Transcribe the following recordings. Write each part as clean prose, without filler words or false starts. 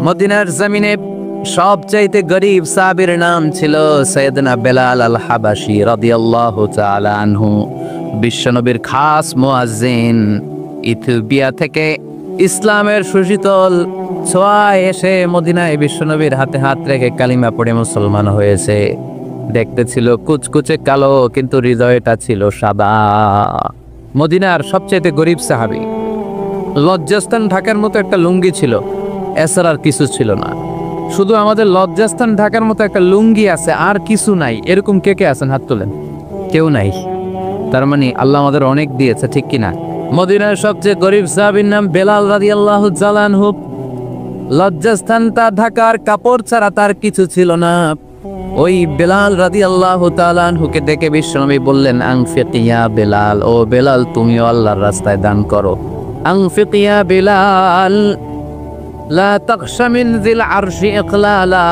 মদিনার জমিনে সবচাইতে গরিব সাহাবীর নাম ছিল সাইয়েদনা বেলাল আল হাবাশী রাদিয়াল্লাহু তাআলা আনহু। বিশ্বনবীর খাস মুয়াজ্জিন। ইথিওপিয়া থেকে ইসলামের সুশীতল ছোঁয়ায় এসে মদিনায় বিশ্বনবীর হাতে হাত রেখে কালিমা পড়ে মুসলমান হয়েছে। দেখতে ছিল কুচকুচে কালো, কিন্তু হৃদয়টা ছিল সাদা। মদিনার সবচাইতে গরিব সাহাবী। লজ্জাস্থান ঢাকার মতো একটা লুঙ্গি ছিল, এছাড়া আর কিছু ছিল না। শুধু আমাদের লজ্জাস্থান ঢাকার মতো একটা লুঙ্গি আছে, আর কিছু নাই। এরকম কে কে আছেন? হাত তোলেন। কেউ নাই। তার মানে আল্লাহ আমাদের অনেক দিয়েছে, ঠিক কিনা? মদিনার সবচেয়ে গরিব সাহাবীর নাম বেলাল রাদিয়াল্লাহু তাআলা আনহু। লজ্জাস্থানটা ঢাকার কাপড় ছাড়া তার কিছু ছিল না। ওই বেলাল রাদিয়াল্লাহু তাআলা আনহুকে দেখে বিশ্বনবী বললেন, আনফিক ইয়া বেলাল, ও বেলাল তুমিও আল্লাহর রাস্তায় দান করো। আনফিক ইয়া বেলাল লা তাখশা মিন যিল আরশি ইকলালা,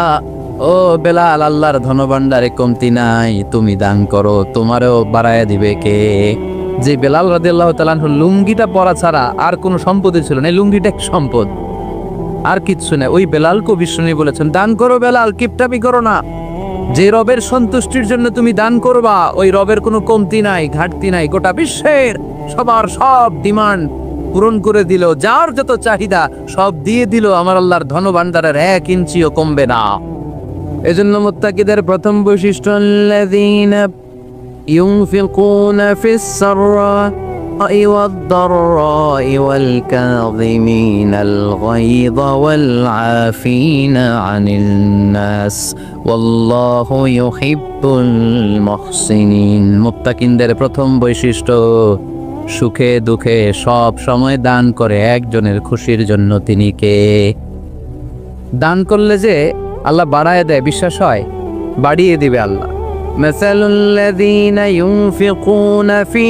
ও বেলাল আল্লাহর ধনভাণ্ডারে কমতি নাই, তুমি দান করো, তোমারও বাড়ায় দিবে কে? যে বেলাল রাদিয়াল্লাহু তাআলা আনহু লুঙ্গিটা পরা ছাড়া আর কোনো সম্পদই ছিল না, লুঙ্গিটা এক সম্পদ, আর কিচ্ছু নেই। ওই বেলালকে বিশ্বনবী বলেছেন, দান করো বেলাল, কিপটামি করো না। যে রবের সন্তুষ্টির জন্য তুমি দান করবা, ওই রবের কোনো কমতি নাই, ঘাটতি নাই। গোটা বিশ্বের সবার সব ডিমান্ড পূরণ করে দিল, যার যত চাহিদা সব দিয়ে দিল, আমার আল্লাহর ধনভাণ্ডারের 1 ইঞ্চিও কমবে না। এজন্য মুত্তাকিদের প্রথম বৈশিষ্ট্য, আল্লাযীনা ইউনফিকুনা ফিস সাররা'i ওয়াদ-দাররা'i ওয়াল কাযিমিনাল গায়যা ওয়াল আফিনা আনিন নাস ওয়াল্লাহু ইউহিব্বুল মুহসিনিন। মুত্তাকিনদের প্রথম বৈশিষ্ট্য, সুখে দুঃখে সব সময় দান করে একজনের খুশির জন্য। তিনি কে? দান করলে যে আল্লাহ বাড়ায় দেয়, বিশ্বাস হয়? বাড়িয়ে দিবে আল্লাহ। মাসালুল্লাযীনা ইউনফিকুনা ফি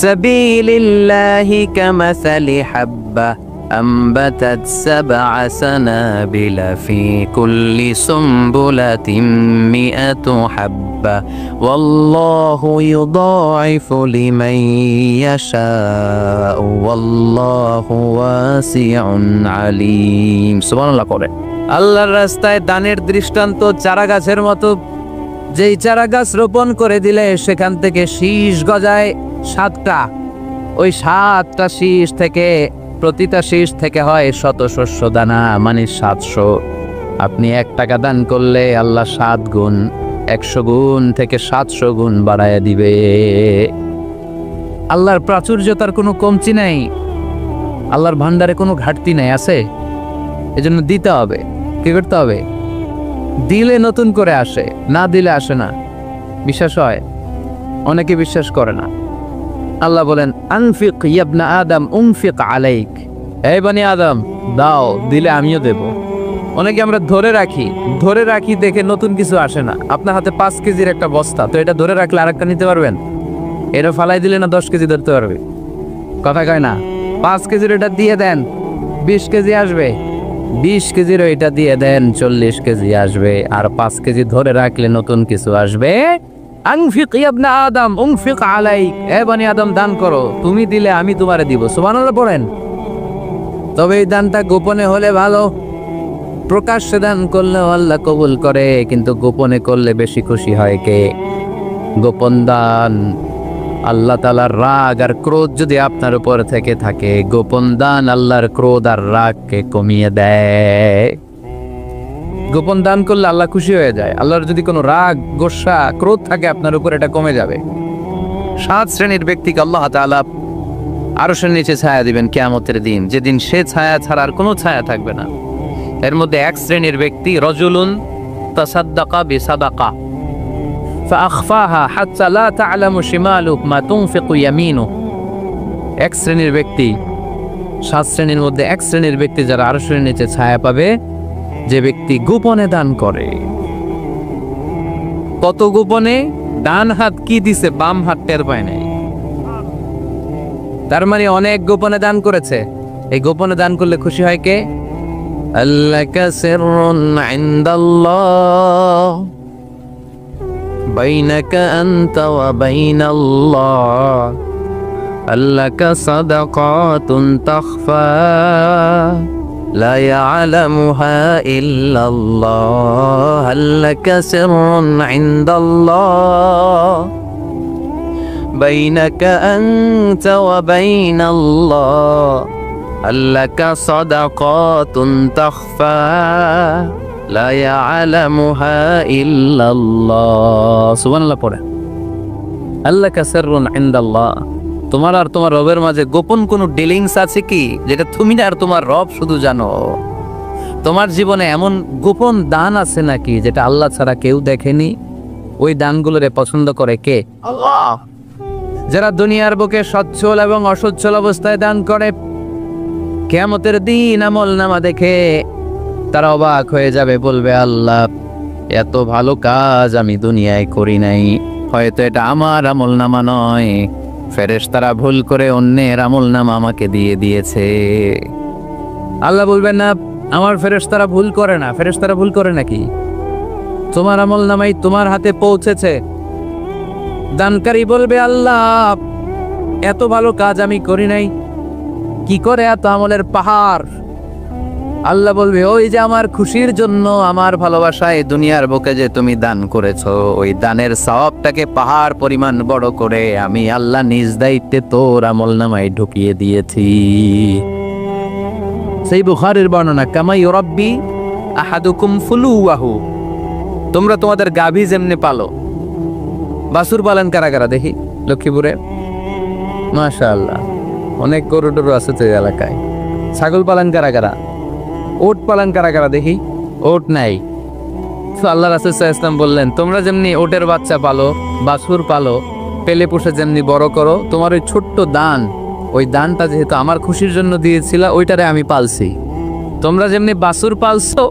সাবিলিল্লাহি কামাসালি হাব্বা أنبتت 7 سنابل في كل سنبلة 100 حبة والله يضاعف لمن يشاء والله واسع عليم। সুবহানাল্লাহ করে। আল্লাহর রাস্তায় দানের দৃষ্টান্ত চারা গাছের মতো। যেই চারা গাছ রোপণ করে দিলে সেখান থেকে শীষ গজায় 7টা। ওই 7টা শীষ থেকে, প্রতিটা শীষ থেকে হয় 100 শস্য দানা, মানে 700। আপনি 1 টাকা দান করলে আল্লাহ 7 গুণ, 100 গুণ থেকে 700 গুণ বাড়ায় দিবে। আল্লাহর প্রাচুর্যতার কোনো কমতি নাই, আল্লাহর ভান্ডারে কোনো ঘাটতি নাই, আছে? এজন্য দিতে হবে। কি করতে হবে? দিলে নতুন করে আসে, না দিলে আসে না। বিশ্বাস হয়? অনেকে বিশ্বাস করে না। আল্লাহ বলেন, আনফিক ইয়া ইবনা আদম উনফিক আলাইক, এই বনি আদম দাও, দিলে আমিও দেব। অনেকে আমরা ধরে রাখি দেখে নতুন কিছু আসে না। আপনার হাতে 5 কেজির একটা বস্তা, তো এটা ধরে রাখলে আরেকটা নিতে পারবেন? এটা ফালাই দিলে না 10 কেজি ধরতে পারবে? কথা কয় না? 5 কেজির এটা দিয়ে দেন, 20 কেজি আসবে। 20 কেজির এটা দিয়ে দেন, 40 কেজি আসবে। আর 5 কেজি ধরে রাখলে নতুন কিছু আসবে। আনফিক ইয়া ইবনা আদম উনফিক আলাইক, এ বনি আদম দান করো, তুমি দিলে আমি তোমারে দিব। সুবহানাল্লাহ পড়েন। তবে এই দানটা গোপনে হলে ভালো। প্রকাশ্যে দান করলে আল্লাহ কবুল করে, কিন্তু গোপনে করলে বেশি খুশি হয় কে? গোপন দান। আল্লাহ তাআলার রাগ আর ক্রোধ যদি আপনার উপর থেকে থাকে, গোপন দান আল্লাহর ক্রোধ আর রাগকে কমিয়ে দেয়। গোপন দান করলে আল্লাহ খুশি হয়ে যায়। আল্লাহর যদি কোনো রাগ, গোসা, ক্রোধ থাকে আপনার উপর, এটা কমে যাবে। 7 শ্রেণীর ব্যক্তিকে আল্লাহ তাআলা আরশের নিচে ছায়া দিবেন কিয়ামতের দিন, যেদিন সে ছায়া ছাড়া আর কোনো ছায়া থাকবে না। এর মধ্যে 1 শ্রেণীর ব্যক্তি, রজুলুন তাসাদ্দাকা বিসাদাকা ফাআখফাহা হাত্তা লা তা'লামু শিমালুহু মা তুনফিকু ইয়ামিনুহু। 1 শ্রেণীর ব্যক্তি, 7 শ্রেণীর মধ্যে 1 শ্রেণীর ব্যক্তি যারা আরশের নিচে ছায়া পাবে, যে ব্যক্তি গোপনে দান করে। কত গোপনে? ডান হাত কি দিছে, বাম হাত টের পায় নাই। তার মানে অনেক গোপনে দান করেছে। এই গোপনে দান করলে খুশি হয় কে? আল্লাকা সিররুন ইনদাল্লাহ বাইনাকা আনতা ওয়া বাইনাল্লাহ আল্লাকা সাদাকাতুন তাখফা لا يعلمها إلا الله هل لك سر عند الله بينك أنت وبين الله هل لك صدقات تخفى لا يعلمها إلا الله سبحان الله পড়ে আল্লাহ কাসরুন ইনদাল্লাহ তোমার আর তোমার রবের মাঝে গোপন কোনো ডিলিংস আছে কি যেটা তুমি আর তোমার রব শুধু জানো তোমার জীবনে এমন গোপন দান আছে নাকি যেটা আল্লাহ ছাড়া কেউ দেখেনি ওই দানগুলোরে পছন্দ করে কে আল্লাহ যারা দুনিয়ার বুকে সচ্ছল এবং অসচ্ছল অবস্থায় দান করে কিয়ামতের দিন আমলনামা দেখে তারা অবাক হয়ে যাবে বলবে আল্লাহ এত ভালো কাজ আমি দুনিয়ায় করি নাই হয়তো এটা আমার আমলনামা নয় ফেরেশতারা ভুল করে অন্যের আমলনামা আমাকে দিয়ে দিয়েছে আল্লাহ বলবেন না আমার ফেরেশতারা ভুল করে না ফেরেশতারা ভুল করে নাকি তোমার আমলনামাই তোমার হাতে পৌঁছেছে দানকারী বলবে আল্লাহ এত ভালো কাজ আমি করি নাই কি করে এত আমলের পাহাড় আল্লাহ বলবে ওই যে আমার খুশির জন্য আমার ভালোবাসায় দুনিয়ার বুকে যে তুমি দান করেছো ওই দানের সওয়াবটাকে পাহাড় পরিমাণ বড় করে আমি আল্লাহ নিজ দায়িত্বে তোর আমলনামায় ঢুকিয়ে দিয়েছি সেই বুখারীর বর্ণনা কামা ইউরাব্বি আহাদুকুম ফুলুয়াহু তোমরা তোমাদের গাভী যেমনি পালো বাছুর পালন কারা কারা দেখি লক্ষ্মীপুরে মাশাআল্লাহ অনেক গরু টরু আছে তো এলাকায় ছাগল পালন কারা কারা ওট পালন কারা কারা দেখি ওট নাই তো আল্লাহ রাসূল সাল্লাল্লাহু আলাইহি ওয়াসাল্লাম বললেন তোমরা যেমনি ওটের বাচ্চা পালো বাছুর পালো পেলে পুষে যেমনি বড় করো তোমার ওই ছোট্ট দান ওই দানটা যেহেতু আমার খুশির জন্য দিয়েছিলা ওইটারে আমি পালছি তোমরা যেমনি বাছুর পালছো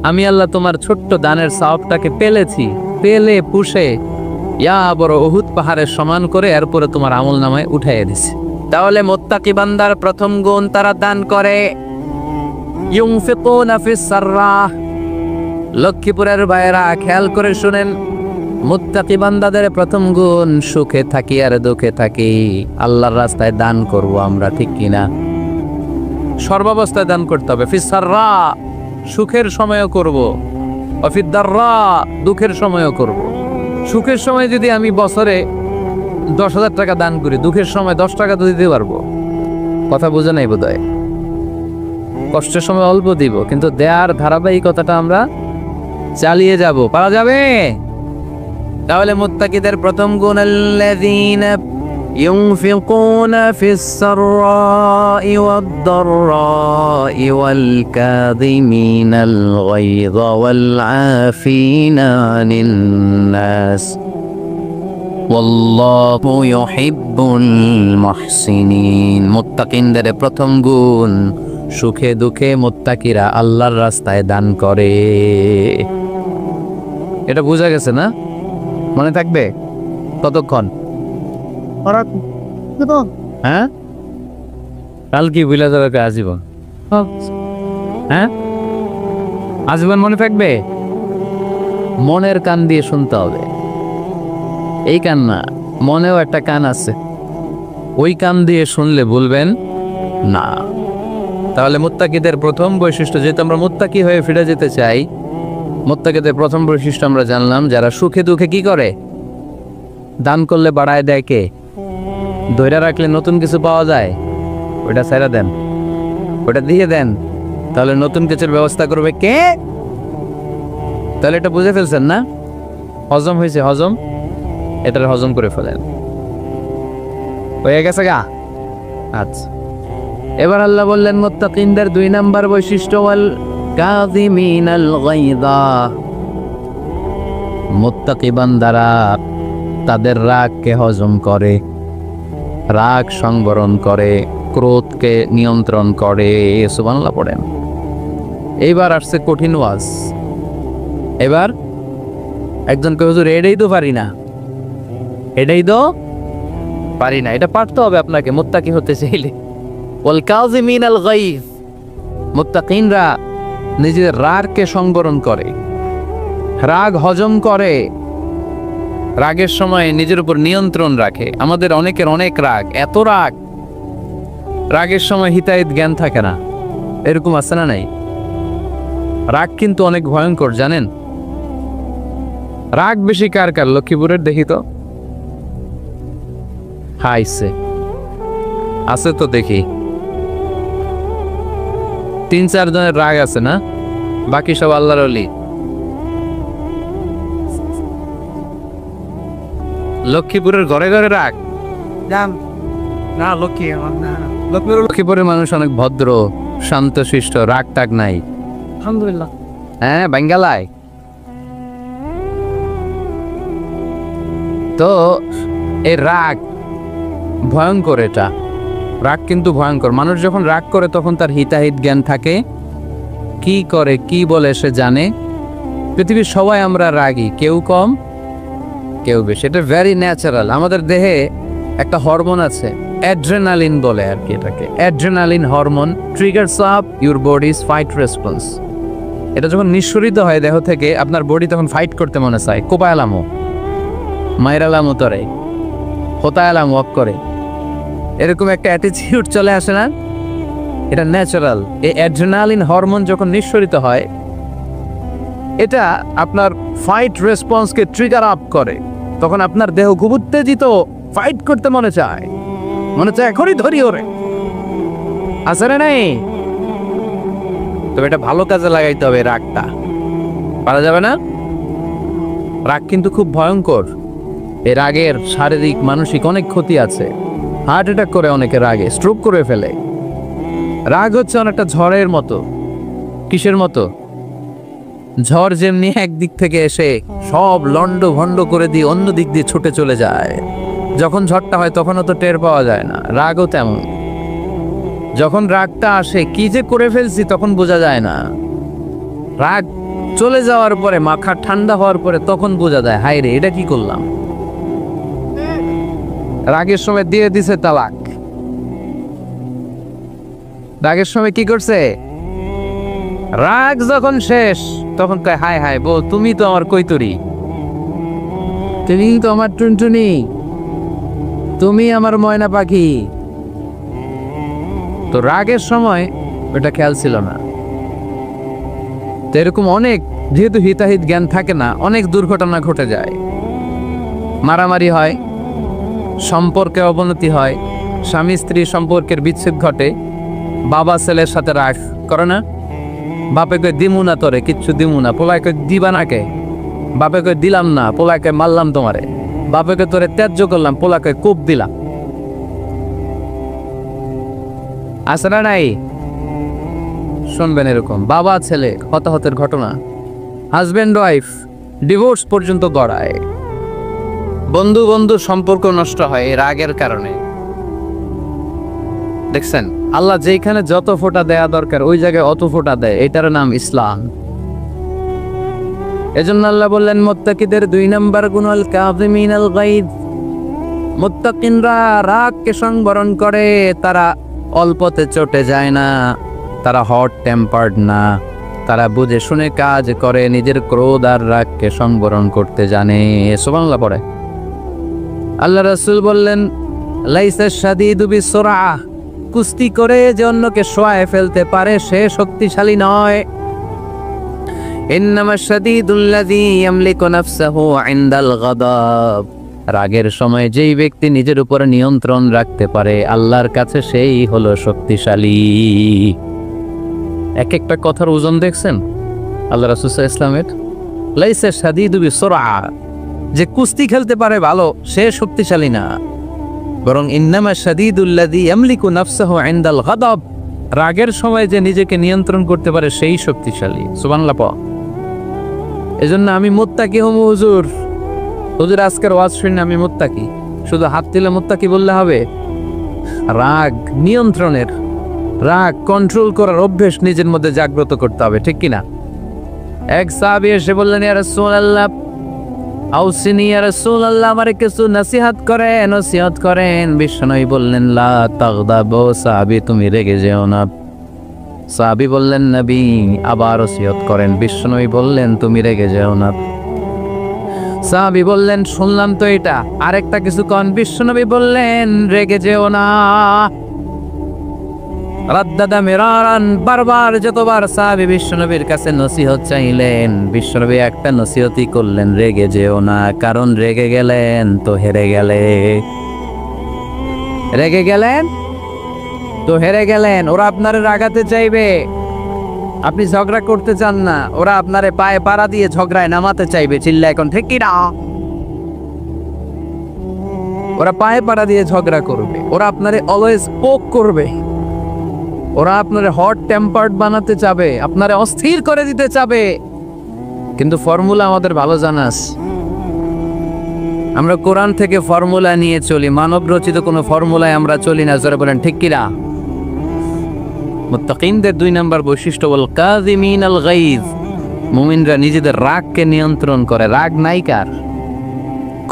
আমি আল্লাহ তোমার ছোট্ট দানের সওয়াবটাকে পেলেছি পেলে পুষে ইয়া বড় উহুদ পাহাড়ের সমান করে এরপরে তোমার আমলনামায় উঠাইয়া দিছি তাহলে মুত্তাকি বান্দার প্রথম গুণ তারা দান করে ইউনফিকুনা ফিস সাররাহ লক্ষ্মীপুরের ভাইরা খেয়াল করে শুনেন মুত্তাকি বান্দাদের প্রথম গুণ সুখে থাকি আর দুঃখে থাকি আল্লাহর রাস্তায় দান করব আমরা ঠিক কিনা সর্বাবস্থায় দান করতে হবে ফিস সাররা সুখের সময়ও করব অফিদ দাররা দুঃখের সময়ও করব সুখের সময় যদি আমি বছরে 10,000 টাকা দান করি দুঃখের সময় 10 টাকা তো দিতে পারবো কথা বুঝে নাই বোধহয় কষ্টের সময় অল্প দিব কিন্তু দেয়ার ধারাবাহিকতাটা আমরা চালিয়ে যাব পারা যাবে তাহলে মুত্তাকিদের প্রথম গুণ আল্লাযীনা ইউনফিকুনা ফিস সাররাই ওয়াদ দাররাই ওয়াল কাযিমিনাল গায়যা ওয়াল আফিনা আনিন নাস ওয়াল্লাহু ইউহিব্বুল মুহসিনিন মুত্তাকিনদের প্রথম গুণ সুখে দুঃখে মুত্তাকিরা আল্লাহর রাস্তায় দান করে এটা বোঝা গেছে না মনে থাকবে কতক্ষণ হ্যাঁ কাল কি বুঝলা যাবে আজীবন হ্যাঁ আজীবন মনে থাকবে মনের কান দিয়ে শুনতে হবে এই কান না মনেও একটা কান আছে ওই কান দিয়ে শুনলে বলবেন না তাহলে মুত্তাকিদের প্রথম বৈশিষ্ট্য যেহেতু আমরা মুত্তাকি হয়ে ফিরে যেতে চাই মুত্তাকিদের প্রথম বৈশিষ্ট্য আমরা জানলাম যারা সুখে দুঃখে কি করে দান করলে বাড়ায় দেয় কে ধৈর্য রাখলে নতুন কিছু পাওয়া যায় ওটা ছেড়ে দেন ওটা দিয়ে দেন তাহলে নতুন কিছুর ব্যবস্থা করবে কে তাহলে এটা বুঝে ফেলছেন না হজম হয়েছে হজম এটার হজম করে ফেলেন হয়ে গেছে গা আচ্ছা এবার আল্লাহ বললেন মুত্তাকিনদের 2 নাম্বার বৈশিষ্ট্য ওয়াল কাযিমিনাল গায়যা মুত্তাকি বান্দারা তাদের রাগকে হজম করে রাগ সংবরণ করে ক্রোধকে নিয়ন্ত্রণ করে সুবহানাল্লাহ পড়েন এইবার আসছে কঠিন ওয়াজ এবার একজন কই হুজুর এটাই তো পারি না এটা পারতে হবে আপনাকে মুত্তাকি হতে চাইলে ওয়াল কাযিমিনাল গায়য মুত্তাকিনরা নিজের রাগকে সংবরণ করে রাগ হজম করে রাগের সময় নিজের উপর নিয়ন্ত্রণ রাখে আমাদের অনেকের অনেক রাগ এত রাগের সময় হিতাহিত জ্ঞান থাকে না এরকম আছে না নাই? রাগ কিন্তু অনেক ভয়ঙ্কর, জানেন? রাগ বেশি কার কার লক্ষ্মীপুরের দেখি তো। হাইছে আছে তো দেখি, 3-4 জনের রাগ আছে না, বাকি সব আল্লাহর ওলি। লক্ষ্মীপুরের ঘরে ঘরে রাগ না লক্ষ্মীপুরের মানুষ অনেক ভদ্র, শান্তশিষ্ট, রাগ টাগ নাই। আলহামদুলিল্লাহ। হ্যাঁ, বাঙ্গালায় তো এই রাগ ভয়ঙ্কর। এটা রাগ কিন্তু ভয়ঙ্কর। মানুষ যখন রাগ করে তখন তার হিতাহিত জ্ঞান থাকে, কি করে কি বলে সে জানে। পৃথিবীর সবাই আমরা রাগী, কেউ কম কেউ বেশি। এটা ভেরি ন্যাচারাল। আমাদের দেহে একটা হরমোন আছে, অ্যাড্রেনালিন বলে আর কি এটাকে। Adrenaline hormone triggers up your bodies fight response. এটা যখন নিঃসরিত হয় দেহ থেকে, আপনার বডি তখন ফাইট করতে মনে চায়, কোপায়ালামো, মাইরালামো তরে, হোতায়ালামো অফ করে, এরকম একটা অ্যাটিটিউড চলে আসে না? এটা ন্যাচারাল। এই অ্যাড্রেনালিন হরমোন যখন নিঃসরিত হয়, এটা আপনার ফাইট রেসপন্সকে ট্রিগার আপ করে। তখন আপনার দেহ খুব উত্তেজিত, ফাইট করতে মনে চায় এখনই ধরি ওরে, আসলে নাই। তবে এটা ভালো কাজে লাগাইতে হবে, রাগটা পারা যাবে না। রাগ কিন্তু খুব ভয়ঙ্কর। এই রাগের শারীরিক মানসিক অনেক ক্ষতি আছে। হার্ট অ্যাটাক করে অনেকে রাগে, স্ট্রোক করে ফেলে। রাগ হচ্ছে অনেকটা ঝড়ের মতো। কিসের মতো? ঝড় যেমনি একদিক থেকে এসে সব লন্ড ভন্ড করে দিয়ে অন্য দিক দিয়ে ছুটে চলে যায়, যখন ঝড়টা হয় তখনও তো টের পাওয়া যায় না। রাগও তেমন। যখন রাগটা আসে, কি যে করে ফেলছি তখন বোঝা যায় না। রাগ চলে যাওয়ার পরে, মাথা ঠান্ডা হওয়ার পরে তখন বোঝা যায়, হায় রে এটা কি করলাম। রাগের সময় দিয়ে দিছে তালাক। রাগের সময় কি করছে? রাগ যখন শেষ তখন কয়, হায় হায় বউ, তুমি তো আমার কৈতরি, তুমি তো আমার টুনটুনি, তুমি আমার ময়না পাখি। তো রাগের সময় ওটা খেয়াল ছিল না। তো এরকম অনেক, যেহেতু হিতাহিত জ্ঞান থাকে না, অনেক দুর্ঘটনা ঘটে যায়। মারামারি হয়, সম্পর্কে অবনতি হয়, স্বামী স্ত্রী সম্পর্কের বিচ্ছেদ ঘটে, বাবা ছেলের সাথে রাগ করে না, বাপে কই দিমু না তোরে, কিচ্ছু দিমু না, পোলায় কই দিবা না কে, বাপে কই দিলাম না, পোলায় কই মারলাম তোমারে, বাপে কই তোরে ত্যায্য করলাম, পোলা কই কূপ দিলাম। আছে না নাই? শুনবেন এরকম বাবা ছেলে হতাহতের ঘটনা, হাজবেন্ড ওয়াইফ ডিভোর্স পর্যন্ত গড়ায়, বন্ধু বন্ধুর সম্পর্ক নষ্ট হয় এই রাগের কারণে। দেখছেন, আল্লাহ যেখানে যত ফোঁটা দেয়া দরকার ওই জায়গায় অত ফোঁটা দেয়। এটার নাম ইসলাম। এজন্য আল্লাহ বললেন, মুত্তাকিদের 2 নাম্বার গুণ আল কাযিমিনাল গায়দ। মুত্তাকিনরা রাগকে সংবরণ করে, তারা অল্পতে চটে যায় না, তারা হট টেম্পার্ড না, তারা বুঝে শুনে কাজ করে, নিজের ক্রোধ আর রাগকে সংবরণ করতে জানে। সুবহানাল্লাহ পড়ে। আল্লাহ রাসূল বললেন, লাইসা শাদীদু বিসুরআ, কুস্তি করে যে অন্যকে শোয়ায় ফেলতে পারে সে শক্তিশালী নয়। ইন্নামা শাদীদুল্লাযী ইয়ামলিকু নাফসাহু ইনদাল গাদাব, রাগের সময় যেই ব্যক্তি নিজের উপরে নিয়ন্ত্রণ রাখতে পারে আল্লাহর কাছে সেই হলো শক্তিশালী। এক একটা কথার ওজন দেখছেন আল্লাহ রাসূল সাল্লাল্লাহু আলাইহি ওয়াসাল্লামের। লাইসা শাদীদু বিসুরআ, যে কুস্তি খেলতে পারে ভালো সে শক্তিশালী না, বরং ইন্নামা শাদীদুল্লাযী ইয়ামলিকু নাফসাহু ইনদাল গাদাব, রাগের সময় যে নিজেকে নিয়ন্ত্রণ করতে পারে সেই শক্তিশালী। সুবহানাল্লাহ। এজন্য আমি মুত্তাকি হমু হুজুর। হুজুর আজকের ওয়াজ শুনে আমি মুত্তাকি, শুধু হাত দিলে মুত্তাকি বললে হবে? রাগ নিয়ন্ত্রণের, রাগ কন্ট্রোল করার অভ্যেস নিজের মধ্যে জাগ্রত করতে হবে, ঠিক কিনা? এক সাহাবী এসে বললেন, ইয়া রাসূলুল্লাহ আউসিনি ইয়া রাসূলুল্লাহ, আমারে কিছু নসিহত করেন। বিশ্বনবী বললেন, লা তাগদাবু, সাহাবী তুমি রেগে যেও না। সাহাবী বললেন, নবী আবার ওসিয়ত করেন। বিশ্বনবী বললেন, তুমি রেগে যেও না। সাহাবী বললেন, শুনলাম তো এটা, আরেকটা কিছু কোন। বিশ্বনবী বললেন, রেগে যেও না। রাদ্দাদা মিরারান, বারবার যতবার সাহাবী বিশ্বনবীর কাছে নসিহত চাইলেন, বিশ্বনবী একটা নসিহতই করলেন, রেগে যেও না, কারণ রেগে গেলেন তো হেরে গেলে। রেগে গেলেন তো হেরে গেলেন। ওরা আপনারে রাগাতে চাইবে, আপনি ঝগড়া করতে চান না, ওরা আপনারে পায়ে পাড়া দিয়ে ঝগড়ায় নামাতে চাইবে। চিল্লা এখন ঠিক কি না? ওরা পায়ে পাড়া দিয়ে ঝগড়া করবে, ওরা আপনারে অলওয়েজ পোক করবে, ওরা আপনারে হট টেম্পার্ড বানাতে চাবে, আপনারে অস্থির করে দিতে চাবে। কিন্তু ফর্মুলা আমাদের ভালো জানাস, আমরা কোরআন থেকে ফর্মুলা নিয়ে চলি, মানব রচিত কোনো ফর্মুলায় আমরা চলি না। জোরে বলেন ঠিক কিনা? মুত্তাকিনদের 2 নম্বর বৈশিষ্ট্য বল কাযিমিন আল গাইজ, মুমিনরা নিজেদের রাগকে নিয়ন্ত্রণ করে। রাগ নাই কার,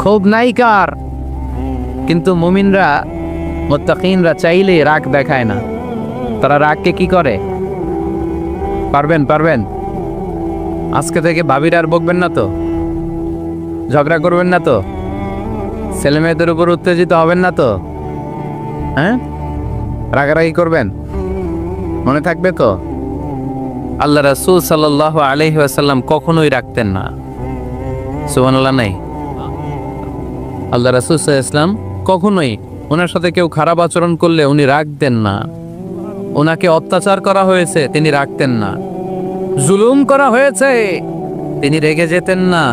ক্ষোভ নাই কার, কিন্তু মুমিনরা মুত্তাকিনরা চাইলে রাগ দেখায় না। তারা রাগকে কি করে? পারবেন আজকে থেকে ভাবির আর বকবেন না তো, ঝগড়া করবেন না তো, ছেলে মেয়েদের উপর উত্তেজিত হবেন না তো, হ্যাঁ? রাগারাগি করবেন, মনে থাকবে তো? আল্লাহ রাসূল সাল্লাল্লাহু আলাইহি ওয়াসাল্লাম কখনোই রাখতেন না। সুবহানাল্লাহ নাই? আল্লাহ রাসূল সাল্লাল্লাহু আলাইহি ওয়াসাল্লাম কখনোই, ওনার সাথে কেউ খারাপ আচরণ করলে উনি রাখতেন না। ওনাকে অত্যাচার করা হয়েছে, তিনি রাখতেন না। জুলুম করা হয়েছে, তিনি রেগে যেতেন না।